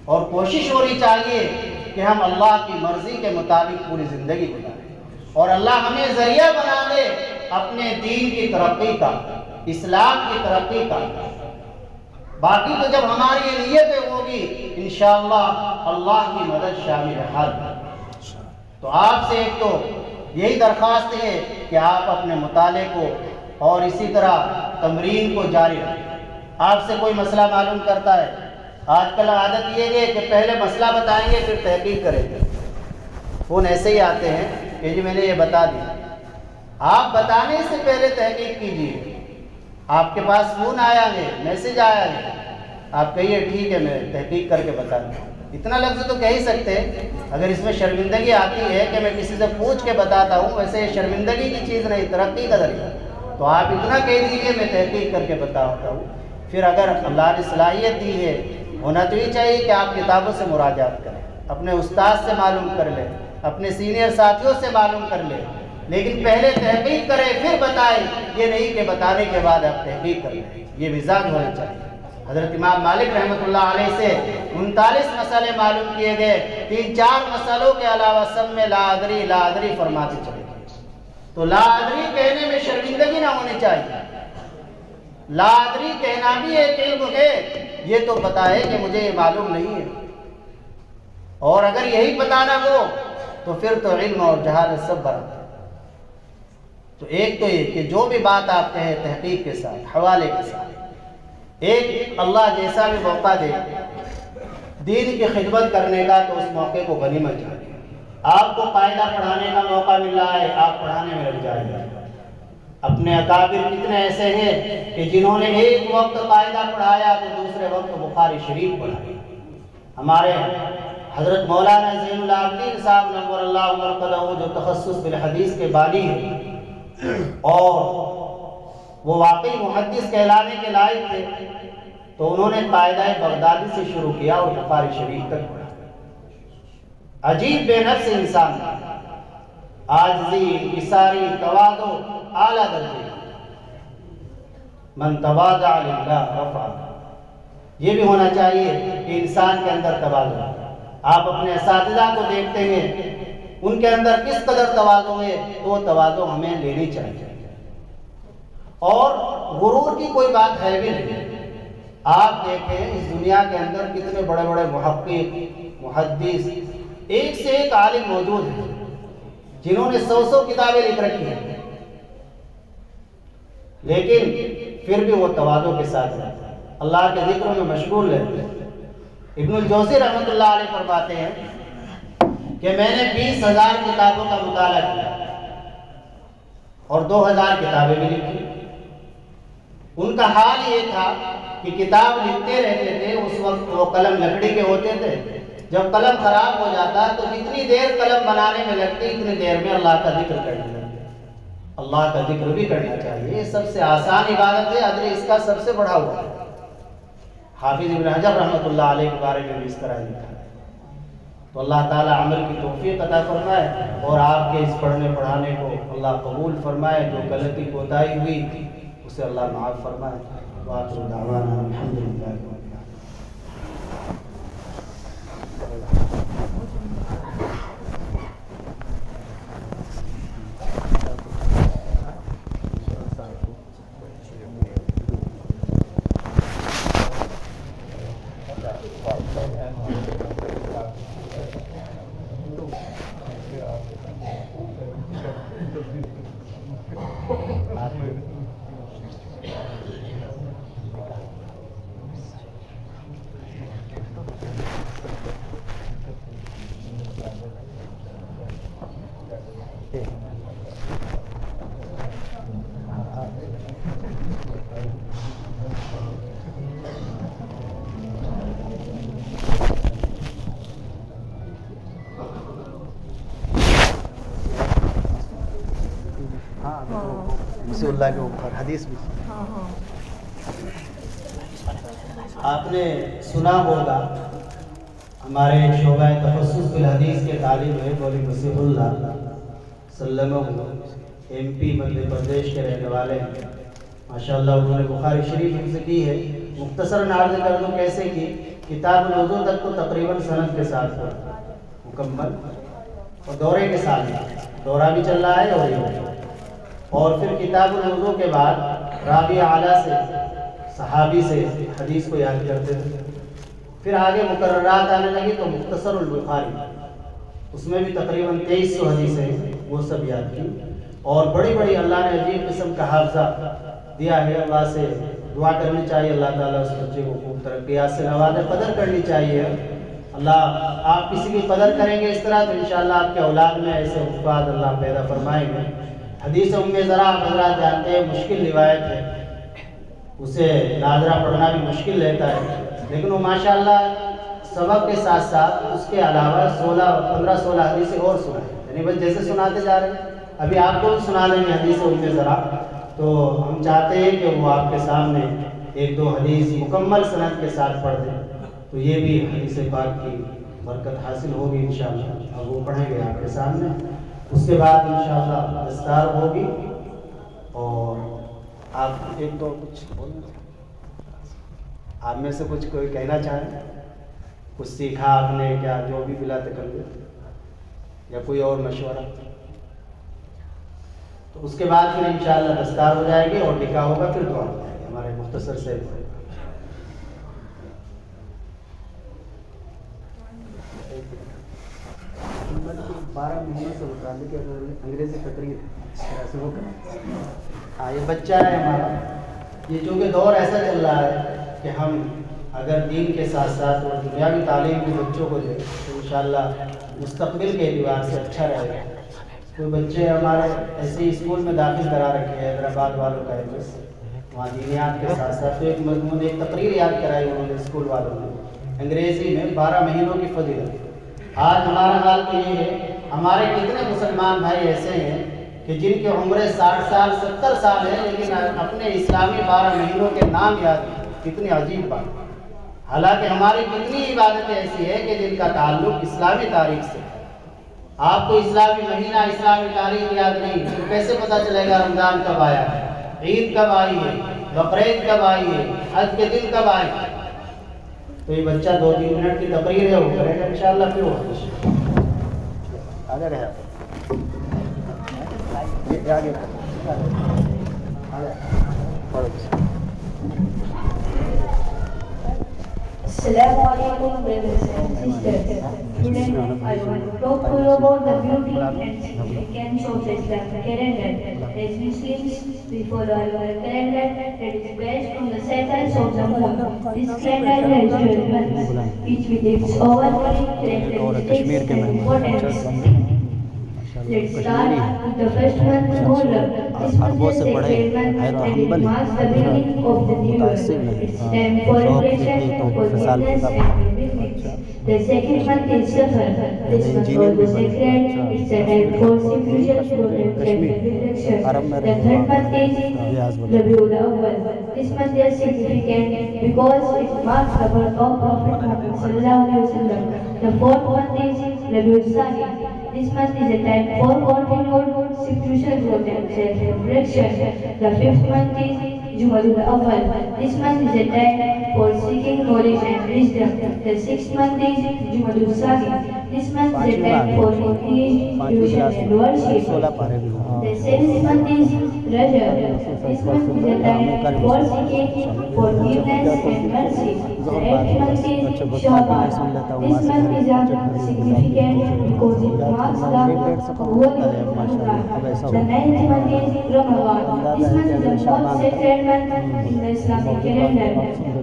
Speaker 2: اور کوشش ہونی چاہیے کہ ہم اللہ کی مرضی کے مطابق پوری زندگی گزاریں، اور اللہ ہمیں ذریعہ بنا دے اپنے دین کی ترقی کا، اسلام کی ترقی کا۔ باقی تو جب ہماری یہ نیتیں ہوگی، انشاءاللہ اللہ کی مدد شامل حال ہے۔ تو آپ سے ایک تو یہی درخواست ہے کہ آپ اپنے مطالعے کو اور اسی طرح تمرین کو جاری رکھیں۔ آپ سے کوئی مسئلہ معلوم کرتا ہے، آج کل عادت یہ ہے کہ پہلے مسئلہ بتائیں گے پھر تحقیق کریں گے۔ فون ایسے ہی آتے ہیں کہ جی میں نے یہ بتا دیا۔ آپ بتانے سے پہلے تحقیق کیجیے۔ آپ کے پاس فون آیا ہے، میسج آیا ہے، آپ کہیے ٹھیک ہے میں تحقیق کر کے بتا دوں۔ اتنا لفظ تو کہہ ہی سکتے ہیں۔ اگر اس میں شرمندگی آتی ہے کہ میں کسی سے پوچھ کے بتاتا ہوں، ویسے یہ شرمندگی کی چیز نہیں، ترقی کا ذریعہ، تو آپ اتنا کہہ دیجیے میں تحقیق کر کے بتاتا ہوں۔ پھر اگر اللہ نے صلاحیت دی ہے، ہونا تو یہ چاہیے کہ آپ کتابوں سے مراجعات کریں، اپنے استاد سے معلوم کر لیں، اپنے سینئر ساتھیوں سے معلوم کر لیں، لیکن پہلے تحقیق کریں پھر بتائیں، یہ نہیں کہ بتانے کے بعد آپ تحقیق کریں۔ یہ مزاج ہونا چاہیے۔ حضرت امام مالک رحمۃ اللہ علیہ سے 39 مسئلے معلوم کیے گئے، 3-4 مسئلوں کے علاوہ سب میں لا ادری لا ادری فرماتے چلے گئے۔ تو لا ادری کہنے میں شرمندگی نہ ہونی چاہیے۔ لا ادری کہنا بھی ایک علم ہے، یہ تو پتہ ہے کہ مجھے یہ معلوم نہیں ہے۔ اور اگر یہی بتانا ہو تو پھر تو علم اور جہالت سب برابر۔ تو ایک تو یہ کہ جو بھی بات آپ کہیں تحقیق کے ساتھ، حوالے کے ساتھ، ایک اللہ جیسا بھی موقع دے دین کی خدمت کرنے کا تو اس موقع کو غنیمت جانیے۔ آپ کو قاعدہ پڑھانے کا موقع مل رہا ہے، آپ پڑھانے میں لگ جائیے۔ اپنے اکابر کتنے ایسے ہیں کہ جنہوں نے ایک وقت قاعدہ پڑھایا تو دوسرے وقت بخاری شریف پڑھائی۔ ہمارے حضرت مولانا زین العابدین صاحب نور اللہ مرقدہ جو تخصص بالحدیث کے بانی ہیں اور وہ واقعی محدث کہلانے کے لائق تھے، تو انہوں نے قاعدہ بغدادی سے شروع کیا اور بخاری شریف تک پڑھا۔ عجیب بے نفس انسان، عاجزی، انکساری، تواضع اعلیٰ درجے، من تواضع للہ رفعہ۔ یہ بھی ہونا چاہیے کہ انسان کے اندر تواضع۔ آپ اپنے اساتذہ کو دیکھتے ہیں، ان کے اندر کس قدر تواضع ہے، تو وہ تواضع ہمیں لینی چاہیے۔ اور غرور کی کوئی بات ہے بھی نہیں۔ آپ دیکھیں اس دنیا کے اندر کتنے بڑے بڑے محقق، محدث، ایک سے ایک عالم موجود ہیں جنہوں نے 100 کتابیں لکھ رکھی ہیں، لیکن پھر بھی وہ تواضع کے ساتھ رہتے ہیں، اللہ کے ذکروں میں مشغول رہتے ہیں۔ ابن الجوزی رحمۃ اللہ علیہ فرماتے ہیں کہ میں نے 20,000 کتابوں کا مطالعہ کیا اور 2,000 کتابیں بھی لکھی۔ ان کا حال یہ تھا کہ کتاب لکھتے رہتے تھے، اس وقت وہ قلم لکڑی کے ہوتے تھے، جب قلم خراب ہو جاتا تو جتنی دیر قلم بنانے میں لگتی اتنی دیر میں اللہ کا ذکر کرنے لگتے۔ اللہ کا ذکر بھی کرنا چاہیے، یہ سب سے آسان عبادت ہے، اجر اس کا سب سے بڑا ہوا ہے۔ حافظ ابن حجر رحمۃ اللہ علیہ کے بارے میں بھی اس طرح لکھا ہے۔ تو اللہ تعالیٰ عمل کی توفیق عطا فرمائے اور آپ کے اس پڑھنے پڑھانے کو اللہ قبول فرمائے، جو غلطی کوتاہی ہوئی اسے اللہ معاف فرمائے۔ وآخر دعوانا الحمدللہ رب العالمین۔ رسول اللہ کے اوپر حدیث بھی آپ نے سنا ہوگا، ہمارے شعبہ تخصص بالحدیث کے طالب ہے مولوی مسیح اللہ سلمہ ایم پی مدھیہ پردیش کے رہنے والے ہیں، ماشاءاللہ انہوں نے بخاری شریف حفظ کی ہے۔ مختصر عرض کر دوں کیسے کی، کتاب الوضو تک تو تقریباً سند کے ساتھ پڑھا مکمل، اور دورے کے ساتھ دورہ بھی چل رہا ہے اور یہ، اور پھر کتاب الوضو کے بعد راوی اعلیٰ سے، صحابی سے حدیث کو یاد کرتے تھے۔ پھر آگے مقررات آنے لگی تو مختصر البخاری، اس میں بھی تقریباً 2300 حدیثیں ہیں، وہ سب یاد کی، اور بڑی بڑی اللہ نے عجیب قسم کا حافظہ دیا ہے۔ اللہ سے دعا کرنی چاہیے اللہ تعالیٰ اس بچے کو خوب ترقیات سے نوازے، قدر کرنی چاہیے۔ اللہ آپ کسی کی قدر کریں گے اس طرح تو انشاءاللہ آپ کے اولاد میں ایسے حفاظ اللہ پیدا فرمائیں گے۔ حدیث ام ذرا حضرات جانتے ہیں مشکل روایت ہے، اسے نادرہ پڑھنا بھی مشکل رہتا ہے، لیکن وہ ماشاءاللہ سبق کے ساتھ ساتھ اس کے علاوہ 15-16 حدیثیں اور سنائیں، یعنی بس جیسے سناتے جا رہے ہیں، ابھی آپ کو بھی سنا دیں گے حدیث ام ذرا، تو ہم چاہتے ہیں کہ وہ آپ کے سامنے 1-2 حدیث مکمل سند کے ساتھ پڑھ دیں، تو یہ بھی حدیث پاک کی برکت حاصل ہوگی انشاءاللہ۔ اب وہ پڑھیں گے آپ کے سامنے، اس کے بعد انشاءاللہ دستار ہوگی، اور آپ 1-2 کچھ بولیں، آپ میں سے کچھ کوئی کہنا چاہیں، کچھ سیکھا آپ نے کیا، جو بھی بلا تکلف یا کوئی اور مشورہ، تو اس کے بعد پھر انشاءاللہ دستار ہو جائے گی اور نکاح ہوگا، پھر دعا ہو جائے گی۔
Speaker 3: ہمارے مختصر سے 12 مہینوں سے متعلق انگریزی تقریر ہاں یہ بچہ ہے ہمارا. یہ چونکہ دور ایسا چل رہا ہے کہ ہم اگر دین کے ساتھ ساتھ اور دنیاوی تعلیم بھی بچوں کو دیں تو انشاءاللہ مستقبل کے اعتبار سے اچھا رہے گا. کوئی بچے ہمارے ایسے ہی اسکول میں داخل کرا رکھے ہیں حیدرآباد والوں کا ہے بس وہاں دینیات کے ساتھ ساتھ تو ایک مضمون ایک تقریر یاد کرائی انہوں نے اسکول والوں نے انگریزی میں 12 مہینوں کی فضیلت. آج ہمارا حال تو یہ ہے ہمارے کتنے مسلمان بھائی ایسے ہیں کہ جن کی عمریں 60 سال 70 سال ہے لیکن اپنے اسلامی 12 مہینوں کے نام یاد نہیں. کتنی عجیب بات. حالانکہ ہماری کتنی عبادتیں ایسی ہیں کہ جن کا تعلق اسلامی تاریخ سے. آپ کو اسلامی مہینہ اسلامی تاریخ یاد نہیں تو کیسے پتہ چلے گا رمضان کب آیا ہے, عید کب آئی ہے, بقرعید کب آئی ہے, حج کے دن کب آئے. تو یہ بچہ 2-3 منٹ کی تقریر ہے وہ کرے گا انشاءاللہ. پھر وہ آگے رہے آگے
Speaker 4: Assalamu alaikum brothers and sisters. Today I want to talk to you about the beauty and significance of the Islamic calendar. As Muslims, we follow our calendar that is based on the cycles of the moon. This calendar has 12 months, each with its own characteristics and importance. Let's start with the first month, Muharram. This month is a sacred month and it marks the beginning of the new year. It's time for reflection, forgiveness and picnics. The second month is Safar. This month is also sacred. It's a time for seclusion, protection and reflection. The third month is Rabiul Awwal. This month is significant because it marks the birth of Prophet Muhammad sallallahu alaihi wasallam. The fourth month is Rabiul Thani. This month is a time for continued seclusion, growth and self-reflection. The fifth month is Jumadul Awwal. This month is a time for seeking knowledge and wisdom. The sixth month is Jumadul Thani. This month is a time for increased devotion and worship. The seventh month is Rajab. This month is a time for seeking forgiveness and mercy. The eighth month is Shawwal. This month is significant because it marks the holy Ramadan. The ninth month is Ramadan. This month is the fourth sacred month in the Islamic calendar.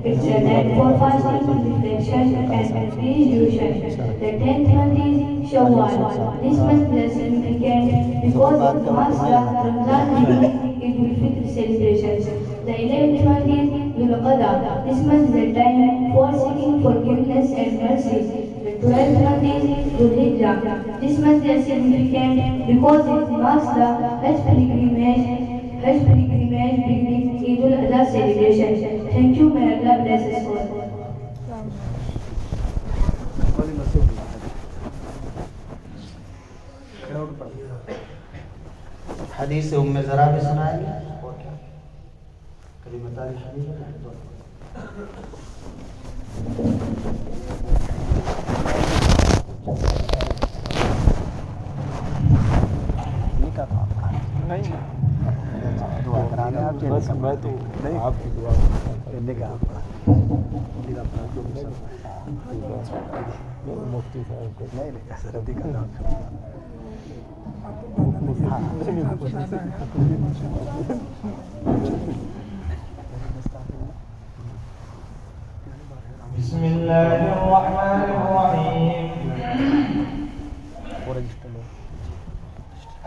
Speaker 4: It's a time for fasting, reflection and devotion. The 10th month is Shawwal. This month is significant because it marks the Ramadan Eid al-Fitr celebrations. The 11th month is Dhul Qa'dah. This month is a time for seeking forgiveness and mercy. The 12th month is Dhul Hijjah. This month is significant because it marks the Hajj pilgrimage beginning Eid al-Adha celebration. Thank you, may Allah bless us all.
Speaker 3: حدیث ام ذرا بھی سنائیں گے اور کیا کلمۃ الحدیث دعا کرانے آپ میں تو نہیں آپ کی دعا کرنے کا مفتی صاحب کو نہیں سردی کا نام
Speaker 5: بسم الله الرحمن الرحيم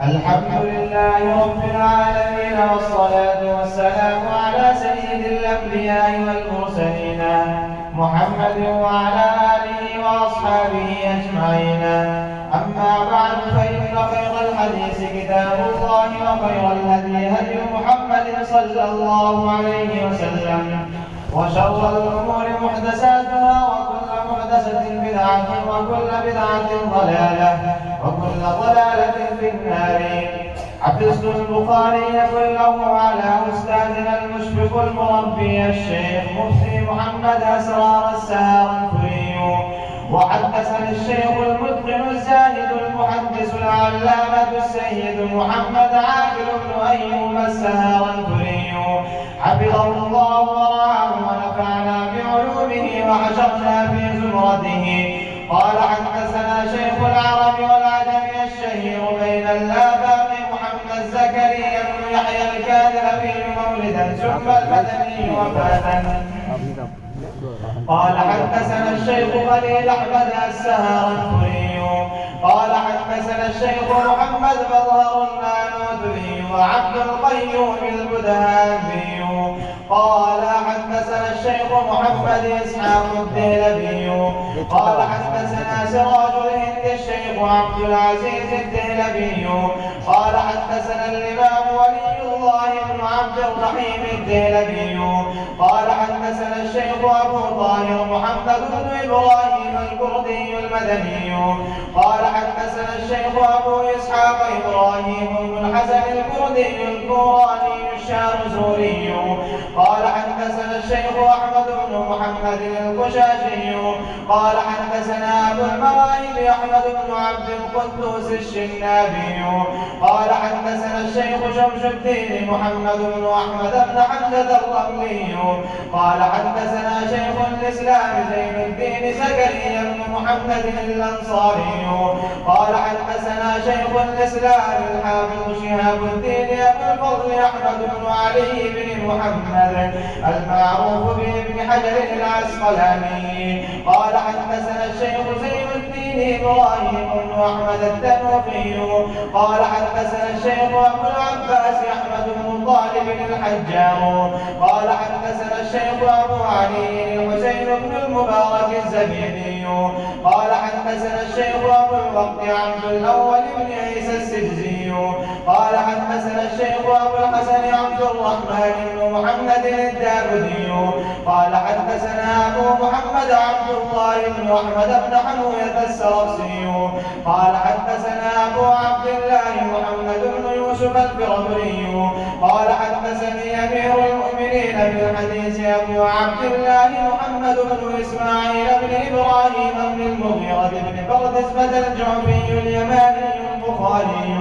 Speaker 5: الحمد لله رب العالمين والصلاة والسلام على سيد الأنبياء والمرسلين محمد وعلى آله وأصحابه أجمعين. أما بعد فإن خير الحديث كتاب الله وخير الهدي هدي محمد صلى الله عليه وسلم وشر الأمور محدثاتها وكل محدثة بدعة وكل بدعة ضلالة وكل ضلالة في النار. حفظت البخاري كله على أستاذنا المشفق المربي الشيخ مفتي محمد أسرار السهارنفري. وحدثني الشيخ المتقن الزاهد المحدث العلامة السيد محمد عاقل بن أيوب السهارنفري. حفظه الله ورعاه ونفعنا بعلومه وحشرنا في زمرته. قال حدثنا شيخ العرب والعجم الشهير بين الآفاق محمد زكريا بن يحيى الكاذبي مولدا ثم المدني وفاة. قال حدثنا الشيخ خليل أحمد السهرانفوري قال حدثنا الشيخ محمد مظهر النانوتري وعبد القيوم البدهانبي قال حدثنا الشيخ محمد إسحاق الدهلبي قال حدثنا سراج الهند الشيخ عبد العزيز الدهلبي قال حدثنا الإمام ولي الله بن عبد الرحيم الدهلبي قال حدثنا الشيخ أبو طاهر محمد بن إبراهيم الكردي المدني قال حدثنا الشيخ أبو إسحاق إبراهيم بن الحسن الكردي الكوراني الشارزوري قال حدثنا الشيخ أحمد بن محمد القشاشي قال حدثنا أبو المواهب أحمد بن عبد القدوس الشنابي قال حدثنا الشيخ شمس الدين محمد بن أحمد بن حمزة الرملي قال حدثنا شيخ الإسلام زين الدين زكريا بن محمد الأنصاري قال حدثنا شيخ الإسلام الحافظ شهاب الدين أبو الفضل أحمد بن علي بن محمد المعروف بابن حجر العسقلاني قال حدثنا الشيخ زين الدين إبراهيم بن أحمد التنوخي قال حدثنا الشيخ أبو العباس أحمد بن طالب الحجار قال حدثنا الشيخ أبو علي الحسين بن المبارك الزبيدي قال حدثنا الشيخ أبو الوقت عبد الأول بن عيسى السجزي قال حدثنا الشيخ أبو الحسن عبد الرحمن بن محمد الدابدي قال حدثنا أبو محمد عبد الله بن أحمد بن حموية السرخسي قال حدثنا أبو عبد الله محمد بن يوسف الفربري قال حدثني أمير المؤمنين بالحديث أبو عبد الله محمد بن إسماعيل بن إبراهيم بن المغيرة بن بردزبة الجعفي اليماني البخاري.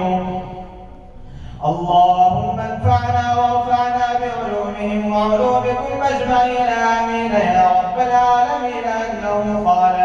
Speaker 5: اللهم انفعنا وارفعنا بعلومهم وعلومكم أجمعين آمين يا رب العالمين. أنه قال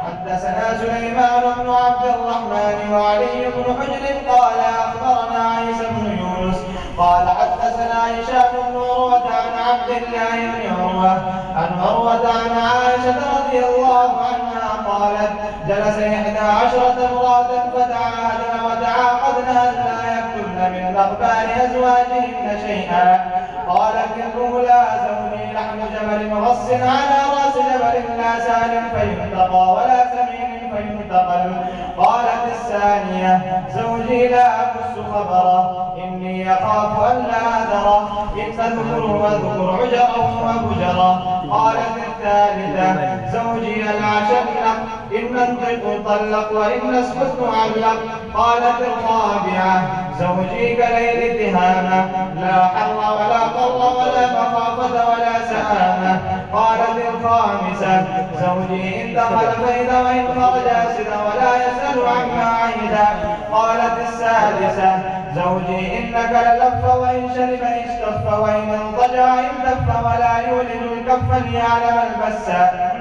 Speaker 5: حدثنا سليمان بن عبد الرحمن وعلي بن حجر قال أخبرنا عيسى بن يونس قال حدثنا هشام بن عروة عن عبد الله بن عروة عن عروة عن عائشة رضي الله عنها قالت جلس 11 امرأة فتعاهدن وتعاقدن أن لا يكتبن من أخبار أزواجهن شيئا. قالت الأولى زوجي لحم جبل غص على رأس جبل لا سال فينتقى ولا سمين فينتقل. قالت الثانية زوجي لا أمس خبره إني أخاف أن لا أذره إن تذكر واذكر عجره وبجره. قالت الثالثة زوجي العشرة إن ننطق طلق وإن نسكت معلق. قالت الرابعة زوجي كليل تهامة لا حر ولا قر ولا مخافة ولا سآمة. قالت الخامسة زوجي إن دخل فإذ وإن خرج أسد ولا يسأل عما عهدا. قالت السادسة زوجي إنك للف وإن شرب اشتف وإن اضطجع اندف ولا يولد الكف ليعلم البسا.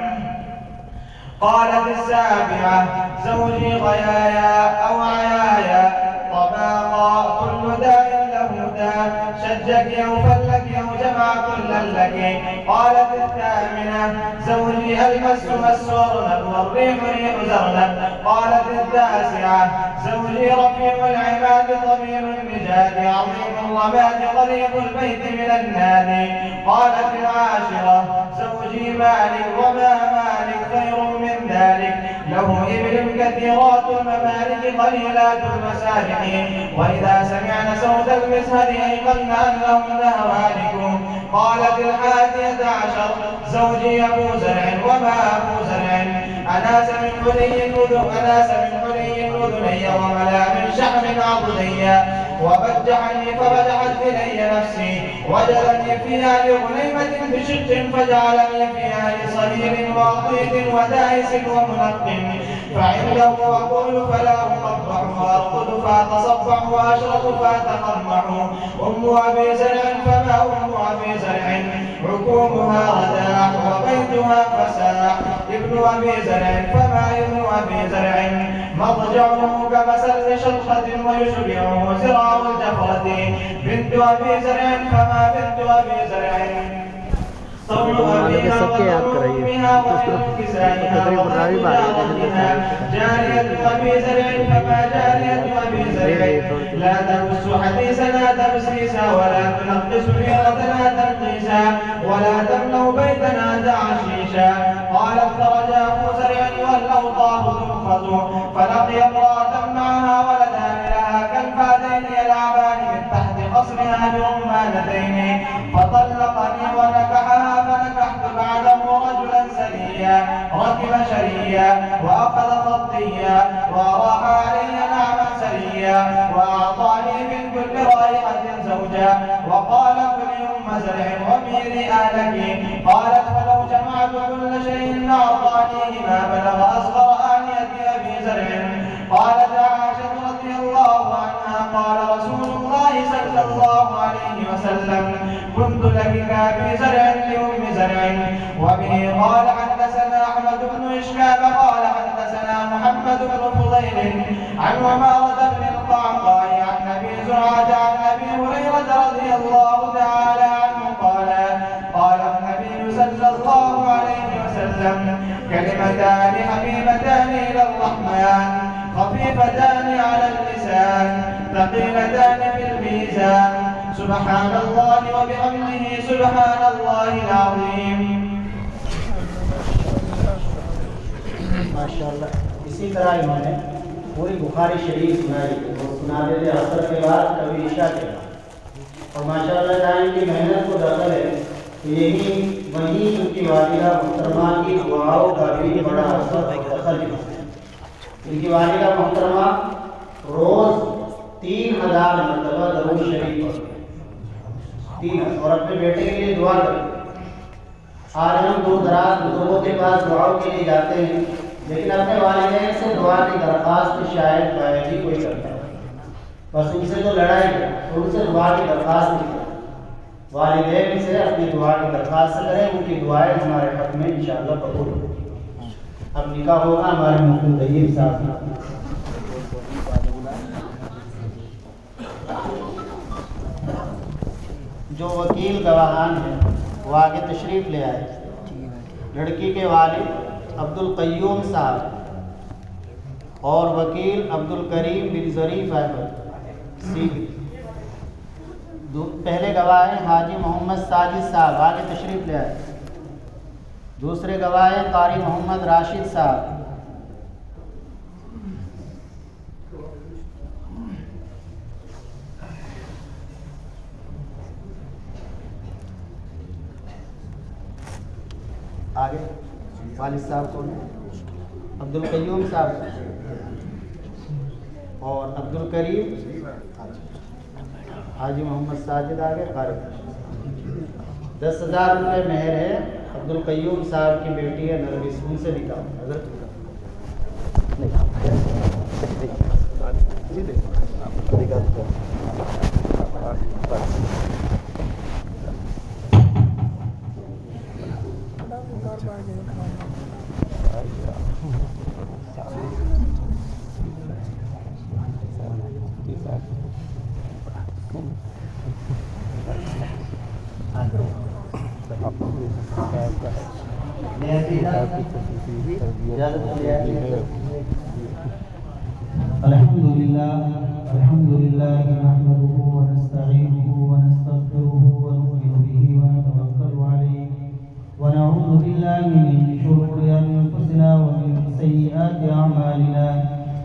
Speaker 5: قالت السابعة زوجي غيايا أو عيايا طباقا كل داء له داء شجك أو فلك أو جمع كل لك. قالت الثامنة زوجي المس مس ورنب والريح ريح زرنب. قالت التاسعة زوجي رفيع العباد طويل الرجال عظيم الرماد قريب البيت من النادي. قالت العاشرة زوجي مالك وما مالك خير من ذلك له إبل كثيرات الممالك قليلات المسالك وإذا سمعنا صوت المسهر أيقنا أنهن هوالك. قالت الحادية عشر زوجي أبو زرع وما أبو زرع أناس من حلي الأذني وملا من شحم عضدي. وبجحني فبجحت إلي نفسي وجلني فيها لغنيمة بشق فجعلني فيها لصهيل وعطيد ودائس ومنق فعنده أقول فلا أقبح وأرقد فأتصبح وأشرب فأتقمح أم أبي زرع فما أم أبي زرع عكومها رداح وبيتها فساح ابن أبي زرع فما ابن أبي زرع مضجعه كمثل شطحة ويشبعه زراع الجفرة بنت أبي زرع فما بنت أبي زرع طول أبيها وطول أمها وعلم كسائها وخلقها جارية أبي زرع فما جارية أبي زرع لا تمس حديثنا تمسيسا ولا تنقص حيرتنا تنقيسا ولا تملأ بيتنا تعشيشا قالت خرج أبو زرع والأوطاه تنفذ فلقي امرأة معها ولدان لها كالفادين يلعبان من تحت قصرها برمانتين فطلقني ونكحها فنكحت بعده رجلا سريا ركب شريا وأخذ خطيا وراح علي نعما سريا وأعطاني من كل رائحة زوجا وقال كل أم زرع وميري أهلك قالت فلو جمعت كل شيء أعطانيه ما بلغ أصغر آنية أبي زرع قالت عائشة رضي الله عنها قال رسول الله صلى الله عليه وسلم كنت لك كأبي زرع لأم زرع. وبه قال حدثنا أحمد بن إشكاب قال حدثنا محمد بن فضيل عن عمارة بن القعقاع عن أبي زرعة عن أبي هريرة رضي الله تعالى عنه قال النبي صلى الله عليه وسلم كلمتان حبيبتان إلى الرحمن خفيفتان على اللسان ثقيلتان في الميزان سبحان الله وبحمده سبحان الله العظيم.
Speaker 3: ماشاءاللہ. اسی طرح انہوں نے پوری بخاری شریف سنائی اور سنا دیتے عصر کے بعد کبھی عشاء کے بعد. اور ماشاءاللہ جائیں کی محنت کو دخل ہے کہ یہی وہی ان کی والدہ محترمہ کی دعاؤں کا بھی بڑا اثر دخل ہے. ان کی والدہ محترمہ روز 3000 مرتبہ درود شریف پڑھتے اور اپنے بیٹے کے لیے دعا کرتے. آج ہم دور دراز بزرگوں کے پاس دعاؤں کے لیے جاتے ہیں لیکن اپنے والدین سے دعا کی درخواست شاید باید ہی کوئی کرتا ہے. بس ان سے تو لڑائی کرے تو ان سے دعا کی درخواست نہیں کرے. والدین سے اپنی دعا کی درخواست کریں, ان کی دعائیں ہمارے حق میں انشاءاللہ قبول ہوگی. اب نکاح ہوگا ہمارے مفتی طیب صاحب. جو وکیل گواہان ہیں وہ آگے تشریف لے آئے. لڑکی کے والد عبد القیوم صاحب اور وکیل عبد الکریم بن ظریف احمد سیدھی. پہلے گواہ ہیں حاجی محمد ساجد صاحب, آگے تشریف لے آئے. دوسرے گواہ ہیں قاری محمد راشد صاحب. آگے والد صاحب کون ہیں؟ عبد القیوم صاحب اور عبد الکریم حاجی محمد ساجد. آگے قاری 10,000 روپے مہر ہے. عبد القیوم صاحب کی بیٹی ہے نرگس, ان سے نکاح حضرت الحمد لله نحمده ونستعينه ونستغفره ونؤمن به ونتوكل عليه ونعوذ بالله من شرور أنفسنا ومن سيئات أعمالنا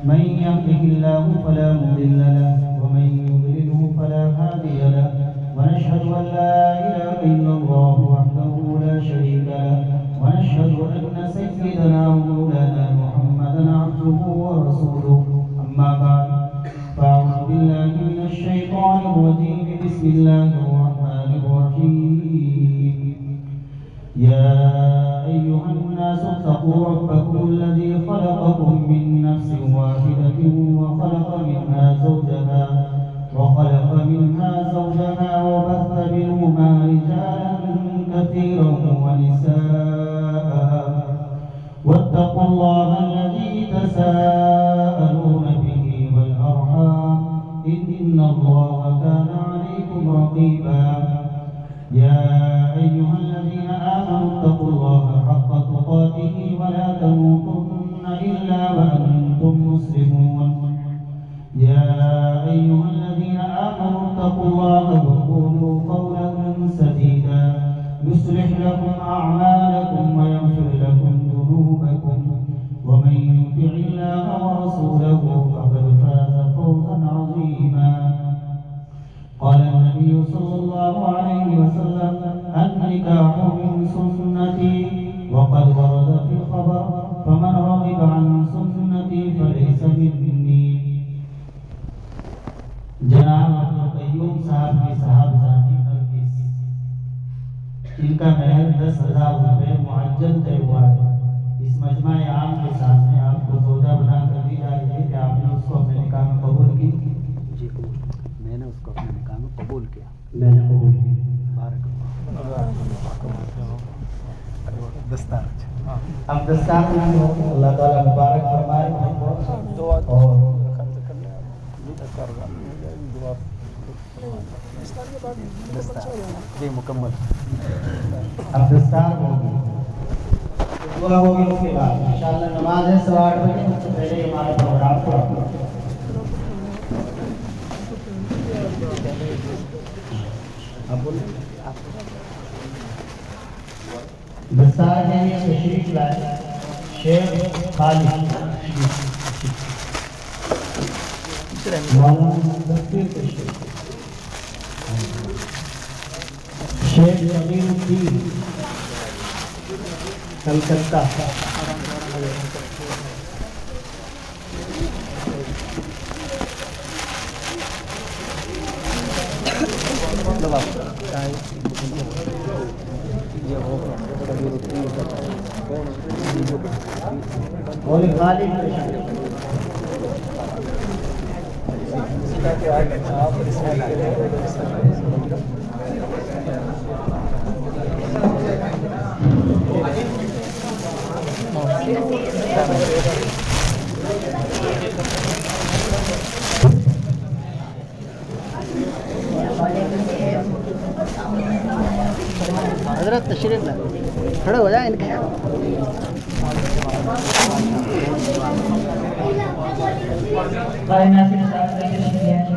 Speaker 3: من يهده الله فلا مضل له ومن يضلله فلا هادي له ونشهد أن لا إله إلا الله وحده لا شريك له ونشهد أن سيدنا ومولانا محمدا عبده ورسوله. أما بعد فأعوذ بالله من الشيطان واتقوا ربكم الذي خلقكم من نفس واحدة وخلق منها زوجها وبث منهما رجالا كثيرا ونساء واتقوا الله الذي تساءلون به والأرحام إن الله كان عليكم رقيبا يا أيها الذين آمنوا اتقوا الله حق تقاته ولا تموتن إلا وأنتم مسلمون يا أيها الذين آمنوا اتقوا الله وقولوا قولا سديدا يصلح لكم أعمالكم ويغفر لكم ذنوبكم ومن يطع الله ورسوله فقد فاز فوزا عظيما قال النبي صلى الله عليه وسلم النكاح من سنتي وقد ورد في الخبر فمن رغب عن سنتي فليس مني جناب عبدالقیوم صاحب کی صاحبزادی نرگس جن کا مہر 10,000 روپے معجل طے ہوا ہے اس مجمع عام کے سامنے آپ کو زوجہ بنا کر دی جا رہی ہے کہ آپ نے اس کو اپنے نکاح میں قبول کی
Speaker 6: جی میں نے اس کو اپنے نکاح میں قبول کیا
Speaker 3: میں نے قبول کی
Speaker 6: بارک دستار
Speaker 3: اب دستار میں اللہ تعالیٰ مبارک فرمائے اور
Speaker 6: جی مکمل
Speaker 3: اب دستار ہوگی دعا ہوگی اس کے بعد انشاءاللہ نماز ہے 8:30 بجے اس سے پہلے ہمارا پروگرام پورا اب بولیں دستار کے لیے تشریف لائے شیخ خالد مولانا مدثر تشریف شیخ ضمیر الدین کلکتہ مولی خالد
Speaker 6: حضرت تشریف لائے کھڑے ہو جائیں ان کے
Speaker 1: بھائی ناصر صاحب نے تشریف لیا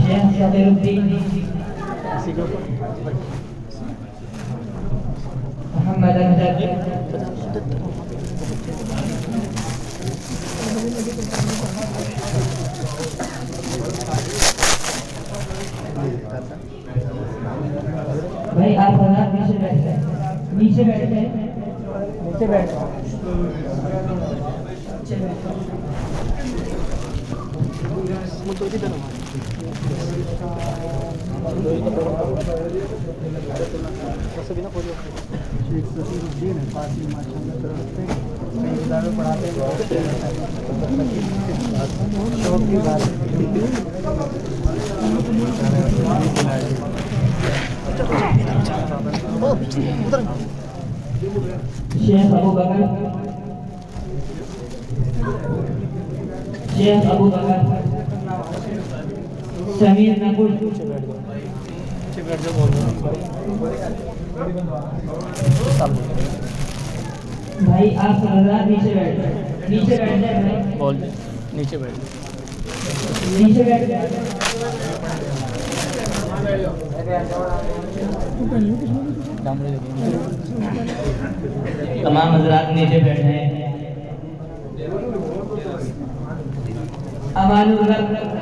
Speaker 1: شیخ صدر الدین محمد امجد بھائی آپ حضرات نیچے بیٹھ جائیں نیچے بیٹھ جائیں نیچے بیٹھ
Speaker 6: پڑھاتے
Speaker 1: شیخ ابو بکر سمیر نقل بھائی آپ حضرات نیچے بیٹھ جائیں نیچے بیٹھ جائیں بھائی
Speaker 6: بول نیچے بیٹھ
Speaker 1: نیچے بیٹھ جائیں تمام حضرات نیچے بیٹھ جائیں امان الرب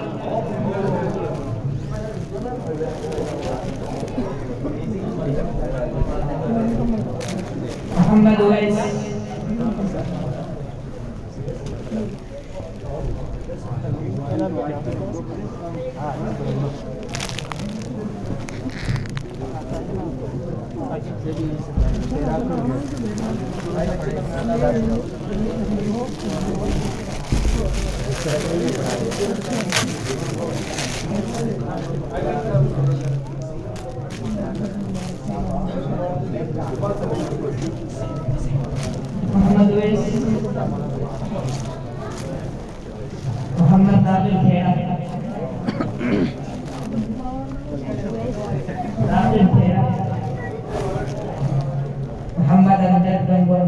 Speaker 1: محمد اویس، محمد اویس، محمد نادر کھیڑا، نادر کھیڑا، محمد امجد گنگور،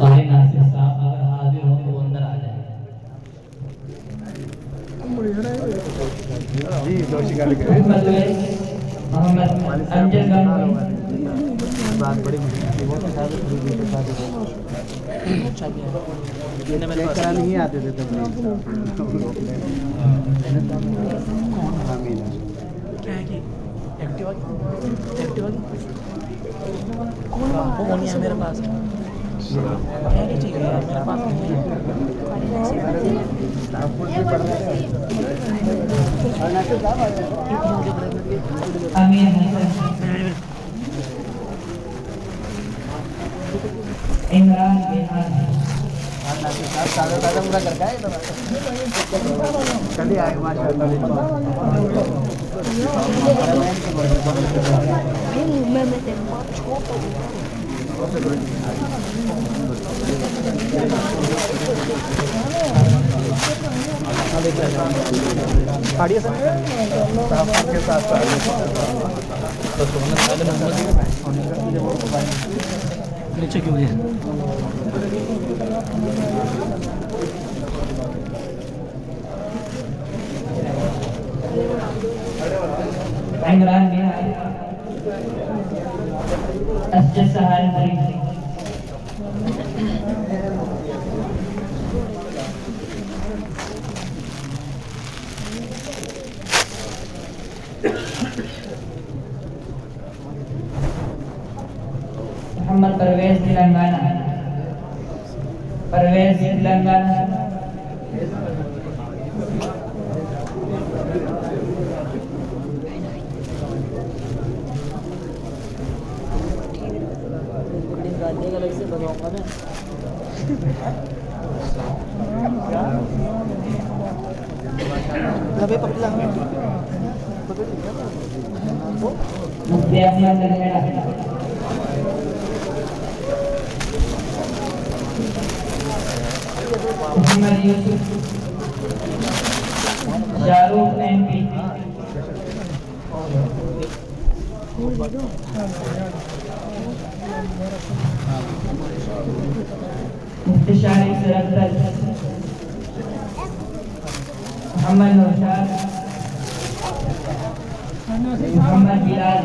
Speaker 7: قاری ناصر صاحب اگر حاضر ہوں تو وہ اندر آ جائیں.
Speaker 1: محمد اویس، محمد امجد گنگور،
Speaker 6: بات بڑی نہیں آتے تھے تب
Speaker 7: میرے پاس میرے پاس
Speaker 1: امیر حسن، عمران بہار،
Speaker 6: چلیے آئے ماشاء اللہ.
Speaker 7: نیچے کیوں گیا؟
Speaker 1: عمران بہار، اسجد سہارنپوری، محمد پرویز تلنگانہ، پرویز تلنگانہ، مفتی احمد لکھیڑا، محمد یوسف، شاہ رخ ایم پی، مفتی شاہد سرفدر، محمد نوشاد، محمد بلال،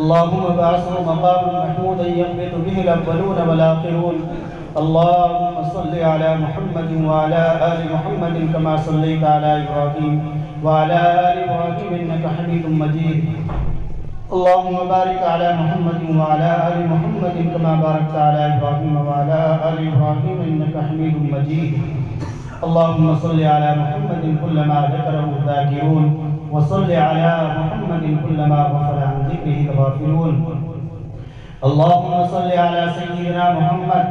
Speaker 2: اللهم ابعثه مقاما محمودا ينبت به الاولون والاخرون। اللهم صل على محمد وعلى ال محمد كما صليت على ابراهيم وعلى ال ابراهيم انك حميد مجيد। اللهم بارك على محمد وعلى ال محمد كما باركت على ابراهيم وعلى ال ابراهيم انك حميد مجيد۔ اللهم صل على محمد كلما ذكره الذاكرون وصل على محمد كلما غفل عن ذكره الغافلون۔ اللهم صل على سيدنا محمد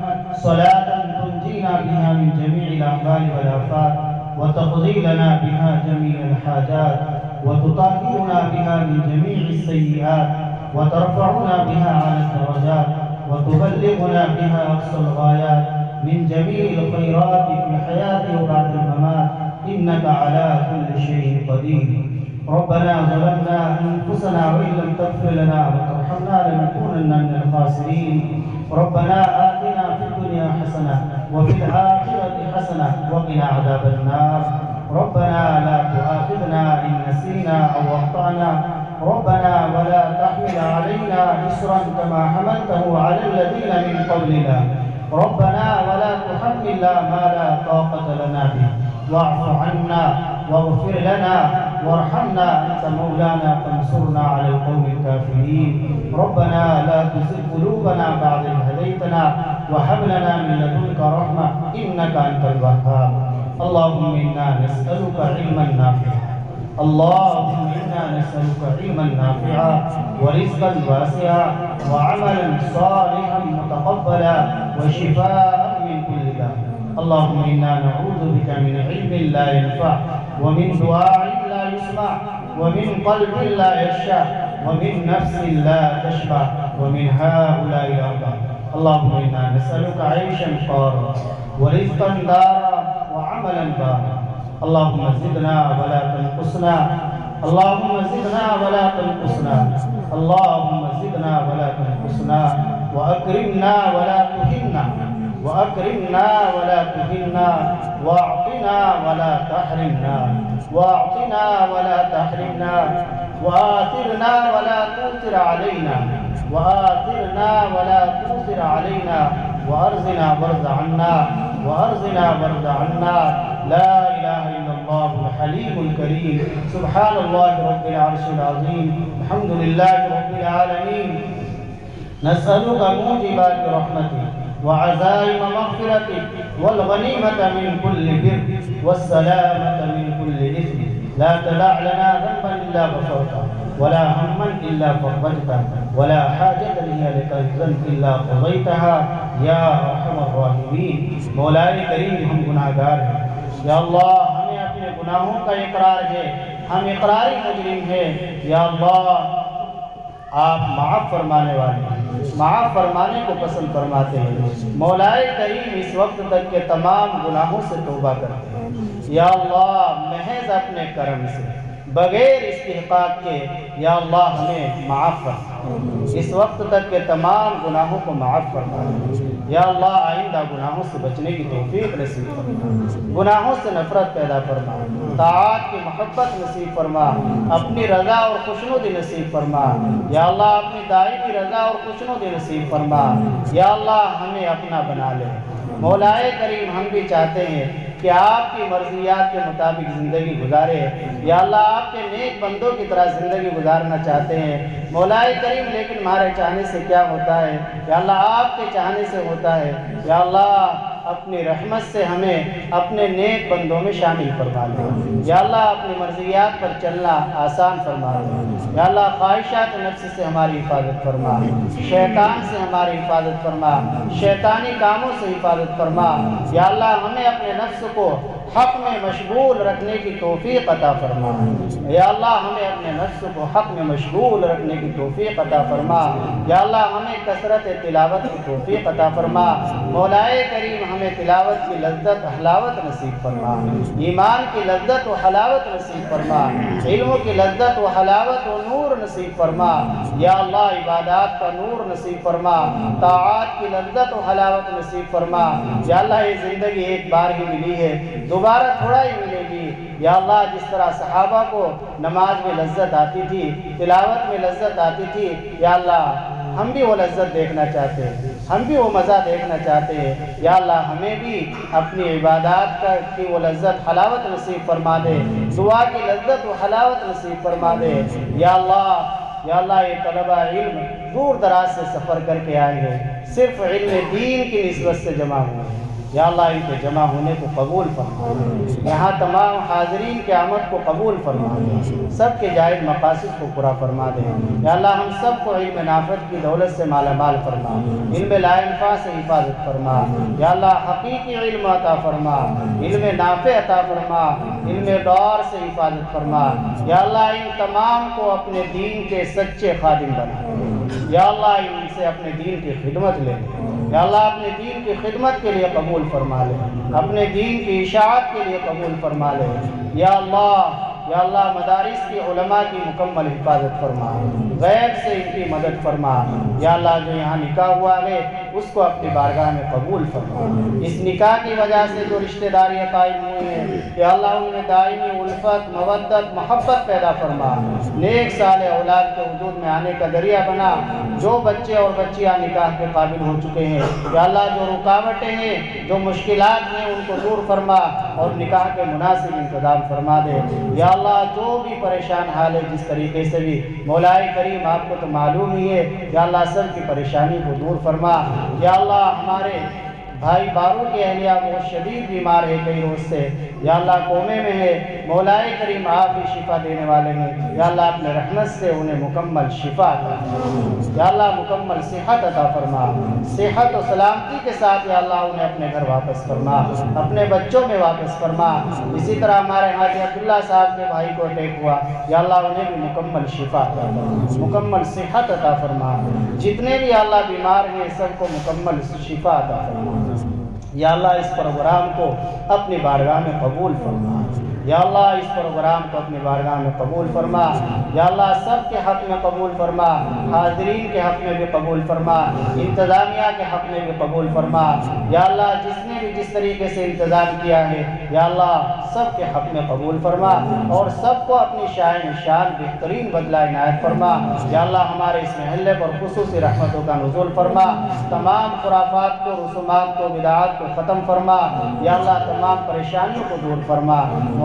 Speaker 2: صلاة تنجينا بها من جميع الأعمال والآفات وتقضي لنا بها جميع الحاجات وتطهرنا بها من جميع السيئات وترفعنا بها على الدرجات وتبلغنا بها أقصى الغايات من جميع الخيرات في الحياة وبعد الممات إنك على كل شيء قدير۔ ربنا ظلمنا أنفسنا وإن لم تغفر لنا وترحمنا لنكونن من الخاسرين۔ ربنا آتنا في الدنيا حسنة وفي الآخرة حسنة وقنا عذاب النار۔ ربنا لا تؤاخذنا إن نسينا أو أخطأنا، ربنا ولا تحمل علينا إصرا كما حملته على الذين من قبلنا، ربنا ولا تحملنا ما لا طاقة لنا به، واعف عنا واغفر لنا وارحمنا أنت مولانا فانصرنا على القوم الكافرين۔ ربنا لا تزغ قلوبنا
Speaker 3: قلوبنا بعد إذ هديتنا وهب لنا من لدنك رحمة إنك أنت الوهاب. اللهم إنا نسألك علما نافعا، اللهم إنا نسألك علما نافعا ورزقا واسعا وعملا صالحا متقبلا وشفاء من كل داء. اللهم إنا نعوذ بك من علم لا ينفع ومن دعاء لا يسمع ومن قلب لا يخشع ومن نفس لا تشبع ومن هؤلاء الأربعة. اللهم إنا نسألك عيشا قارا ورزقا دارا وعملا بارا. اللهم زدنا ولا تنقصنا، اللهم زدنا ولا تنقصنا، اللهم زدنا ولا تنقصنا، وأكرمنا ولا تهنا، وأكرمنا ولا تهنا، واعطنا ولا تحرمنا، واعطنا ولا تحرمنا، وآثرنا ولا تؤثر علينا، وآثرنا ولا تؤثر علينا، وأرزنا وارض عنا، وأرزنا وارض عنا. لا إله إلا الله الحليم الكريم. سبحان الله رب العرش العظيم. الحمد لله رب العالمين. نسألك موجبات رحمتك وعزائم مغفرتك والغنيمة من كل بر والسلامة من كل إثم. لا تدع لنا ذنبا إلا غفرته ولا هما إلا فرجته ولا حاجة هي لك الذنب إلا قضيتها یا ارحم الراحمین. مولا کریم ہم گناہ گار ہیں، یا اللہ ہمیں اپنے گناہوں کا اقرار ہے، ہم اقراری مجرم ہیں. یا اللہ آپ معاف فرمانے والے ہیں، معاف فرمانے کو پسند فرماتے ہیں. مولا کریم اس وقت تک کے تمام گناہوں سے توبہ کرتے ہیں. یا اللہ محض اپنے کرم سے بغیر استحقاق کے یا اللہ ہمیں معاف فرما. اس وقت تک کے تمام گناہوں کو معاف فرما. یا اللہ آئندہ گناہوں سے بچنے کی توفیق نصیب فرما، گناہوں سے نفرت پیدا فرما، طاعات کی محبت نصیب فرما، اپنی رضا اور خوشنودی نصیب فرما. یا اللہ اپنی دائمی رضا اور خوشنودی نصیب فرما. یا اللہ ہمیں اپنا بنا لے. مولا کریم ہم بھی چاہتے ہیں کہ آپ کی مرضیات کے مطابق زندگی گزارے. یا اللہ آپ کے نیک بندوں کی طرح زندگی گزارنا چاہتے ہیں مولا کریم، لیکن ہمارے چاہنے سے کیا ہوتا ہے؟ یا اللہ آپ کے چاہنے سے ہوتا ہے. یا اللہ اپنی رحمت سے ہمیں اپنے نیک بندوں میں شامل فرما دے. یا اللہ اپنی مرضیات پر چلنا آسان فرما دے. یا اللہ خواہشات نفس سے ہماری حفاظت فرما، شیطان سے ہماری حفاظت فرما، شیطانی کاموں سے حفاظت فرما. یا اللہ ہمیں اپنے نفس کو حق میں مشغول رکھنے کی توفیق عطا فرما. یا اللہ ہمیں اپنے نفس کو حق میں مشغول رکھنے کی توفیق عطا فرما. یا اللہ ہمیں کثرت تلاوت کی توفیق عطا فرما. مولا کریم ہمیں تلاوت کی لذت حلاوت نصیب فرما، ایمان کی لذت و حلاوت نصیب فرما، علم کی لذت و حلاوت و نور نصیب فرما. یا اللہ عبادات کا نور نصیب فرما، طاعات کی لذت و حلاوت نصیب فرما. یا اللہ یہ زندگی ایک بار ہی ملی ہے، دوبارہ تھوڑا ہی ملے گی. یا اللہ جس طرح صحابہ کو نماز میں لذت آتی تھی، تلاوت میں لذت آتی تھی، یا اللہ ہم بھی وہ لذت دیکھنا چاہتے ہیں، ہم بھی وہ مزہ دیکھنا چاہتے ہیں. یا اللہ ہمیں بھی اپنی عبادات کی وہ لذت حلاوت نصیب فرما دے، دعا کی لذت و حلاوت نصیب فرما دے. یا اللہ یہ طلبہ علم دور دراز سے سفر کر کے آئے ہیں، صرف علم دین کی نسبت سے جمع ہوئے ہیں. یا اللہ ان کے جمع ہونے کو قبول فرما، یہاں تمام حاضرین کے آمد کو قبول فرما دے، سب کے جائز مقاصد کو پورا فرما دے. یا اللہ ہم سب کو علم نافع کی دولت سے مالا مال فرما، علم لا ينفع سے حفاظت فرما. یا اللہ حقیقی علم عطا فرما، علم نافع عطا فرما، علم دور سے حفاظت فرما. یا اللہ ان تمام کو اپنے دین کے سچے خادم بنا. یا اللہ ان سے اپنے دین کی خدمت لے. یا اللہ اپنے دین کی خدمت کے لیے قبول فرما لے، اپنے دین کی اشاعت کے لیے قبول فرما لے. یا اللہ مدارس کی علماء کی مکمل حفاظت فرما، غیب سے ان کی مدد فرما. یا اللہ جو یہاں نکاح ہوا ہے اس کو اپنی بارگاہ میں قبول فرما۔ اس نکاح کی وجہ سے جو رشتہ داریاں قائم ہوئی ہیں یا اللہ ان میں دائمی الفت، مودت، محبت پیدا فرما، نیک صالح اولاد کے وجود میں آنے کا ذریعہ بنا۔ جو بچے اور بچیاں نکاح کے قابل ہو چکے ہیں یا اللہ جو رکاوٹیں ہیں، جو مشکلات ہیں، ان کو دور فرما اور نکاح کے مناسب انتظام فرما دے۔ یا اللہ جو بھی پریشان حال ہے جس طریقے سے بھی، مولا کریم آپ کو تو معلوم ہی ہے، یا اللہ سب کی پریشانی کو دور فرما۔ یا اللہ ہمارے بھائی بارو کی اہلیہ بہت شدید بیمار ہے کئی روز سے، یا اللہ کومے میں ہے، مولا کریم آپ ہی شفا دینے والے ہیں، یا اللہ اپنے رحمت سے انہیں مکمل شفا عطا فرما، یا اللہ مکمل صحت عطا فرما، صحت و سلامتی کے ساتھ یا اللہ انہیں اپنے گھر واپس فرما، اپنے بچوں میں واپس فرما۔ اسی طرح ہمارے حاجی عبداللہ صاحب کے بھائی کو اٹیک ہوا، یا اللہ انہیں بھی مکمل شفا عطا فرما، مکمل صحت عطا فرما۔ جتنے بھی اللہ بیمار ہیں سب کو مکمل شفا عطا فرما۔ یا اللہ اس پروگرام کو اپنی بارگاہ میں قبول فرما، یا اللہ اس پروگرام کو اپنی بارگاہ میں قبول فرما، یا اللہ سب کے حق میں قبول فرما، حاضرین کے حق میں بھی قبول فرما، انتظامیہ کے حق میں بھی قبول فرما۔ یا اللہ جس نے بھی جس طریقے سے انتظام کیا ہے یا اللہ سب کے حق میں قبول فرما اور سب کو اپنی شان بہترین بدلہ عنایت فرما۔ یا اللہ ہمارے اس محلے پر خصوصی رحمتوں کا نزول فرما، تمام خرافات کو، رسومات کو، بدعات کو ختم فرما، یا اللہ تمام پریشانیوں کو دور فرما۔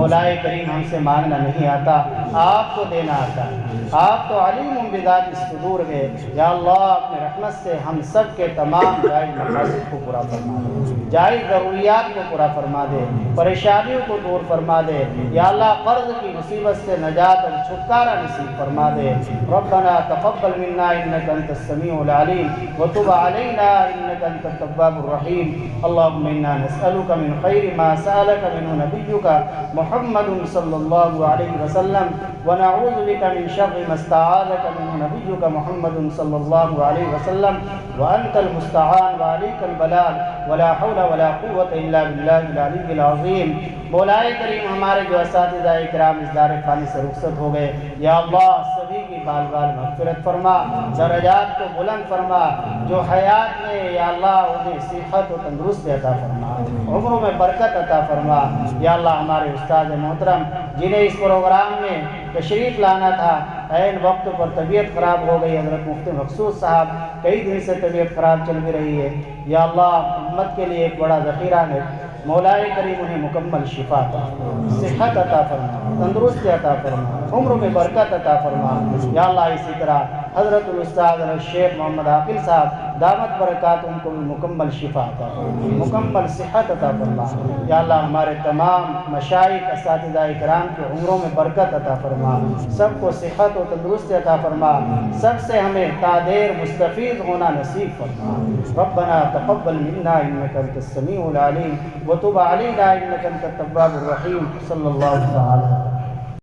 Speaker 3: مولا کریم ہم سے مانگنا نہیں آتا، آپ کو دینا آتا ہے، آپ تو علیم بذات الصدور ہے۔ یا اللہ اپنے رحمت سے ہم سب کے تمام جائز مقاصد کو پورا فرما دے، جائز ضروریات کو پورا فرما دے، پریشانیوں کو دور فرما دے۔ یا اللہ قرض کی مصیبت سے نجات اور چھٹکارا نصیب فرما دے۔ ربنا تقبل منا انك انت السميع العليم وتب علينا انك انت التواب الرحيم۔ اللهم انا نسألك من خير ما سألك منه نبيك محمد صلى الله عليه وسلم ونعوذ بك من شر ما استعاذك منه نبيك محمد صلى الله عليه وسلم وأنت المستعان وعليك البلاغ ولا حول ولا قوة إلا بالله العلي العظيم۔ مولا کریم ہمارے جو اساتذہ اکرام اس دار فانی سے رخصت ہو گئے یا اللہ سبھی کی بال بال مغفرت فرما، درجات کو بلند فرما، جو حیات میں یا اللہ انہیں صحت و تندرست عطا فرما، عمروں میں برکت عطا فرما۔ یا اللہ ہمارے استاد محترم جنہیں اس پروگرام میں تشریف لانا تھا، عین وقت پر طبیعت خراب ہو گئی، حضرت مفتی مقصود صاحب کئی دن سے طبیعت خراب چل بھی رہی ہے، یا اللہ امت کے لیے ایک بڑا ذخیرہ ہے، مولا کریم انہیں مکمل شفا عطا فرما، صحت عطا فرما، تندرستی عطا فرما، عمر میں برکت عطا فرما۔ یا اللہ اسی طرح حضرت الاستاذ الشیخ محمد عاقل صاحب دامت برکات ان کو بھی مکمل شفا عطا فرما، مکمل صحت عطا فرما۔ یا اللہ ہمارے تمام مشائخ اساتذہ اکرام کے عمروں میں برکت عطا فرما، سب کو صحت و تندرستی عطا فرما، سب سے ہمیں تادیر مستفید ہونا نصیب فرما۔ ربنا تقبل منا انك انت السميع العليم وتب علينا انك انت التواب الرحيم۔ صلی اللہ تعالی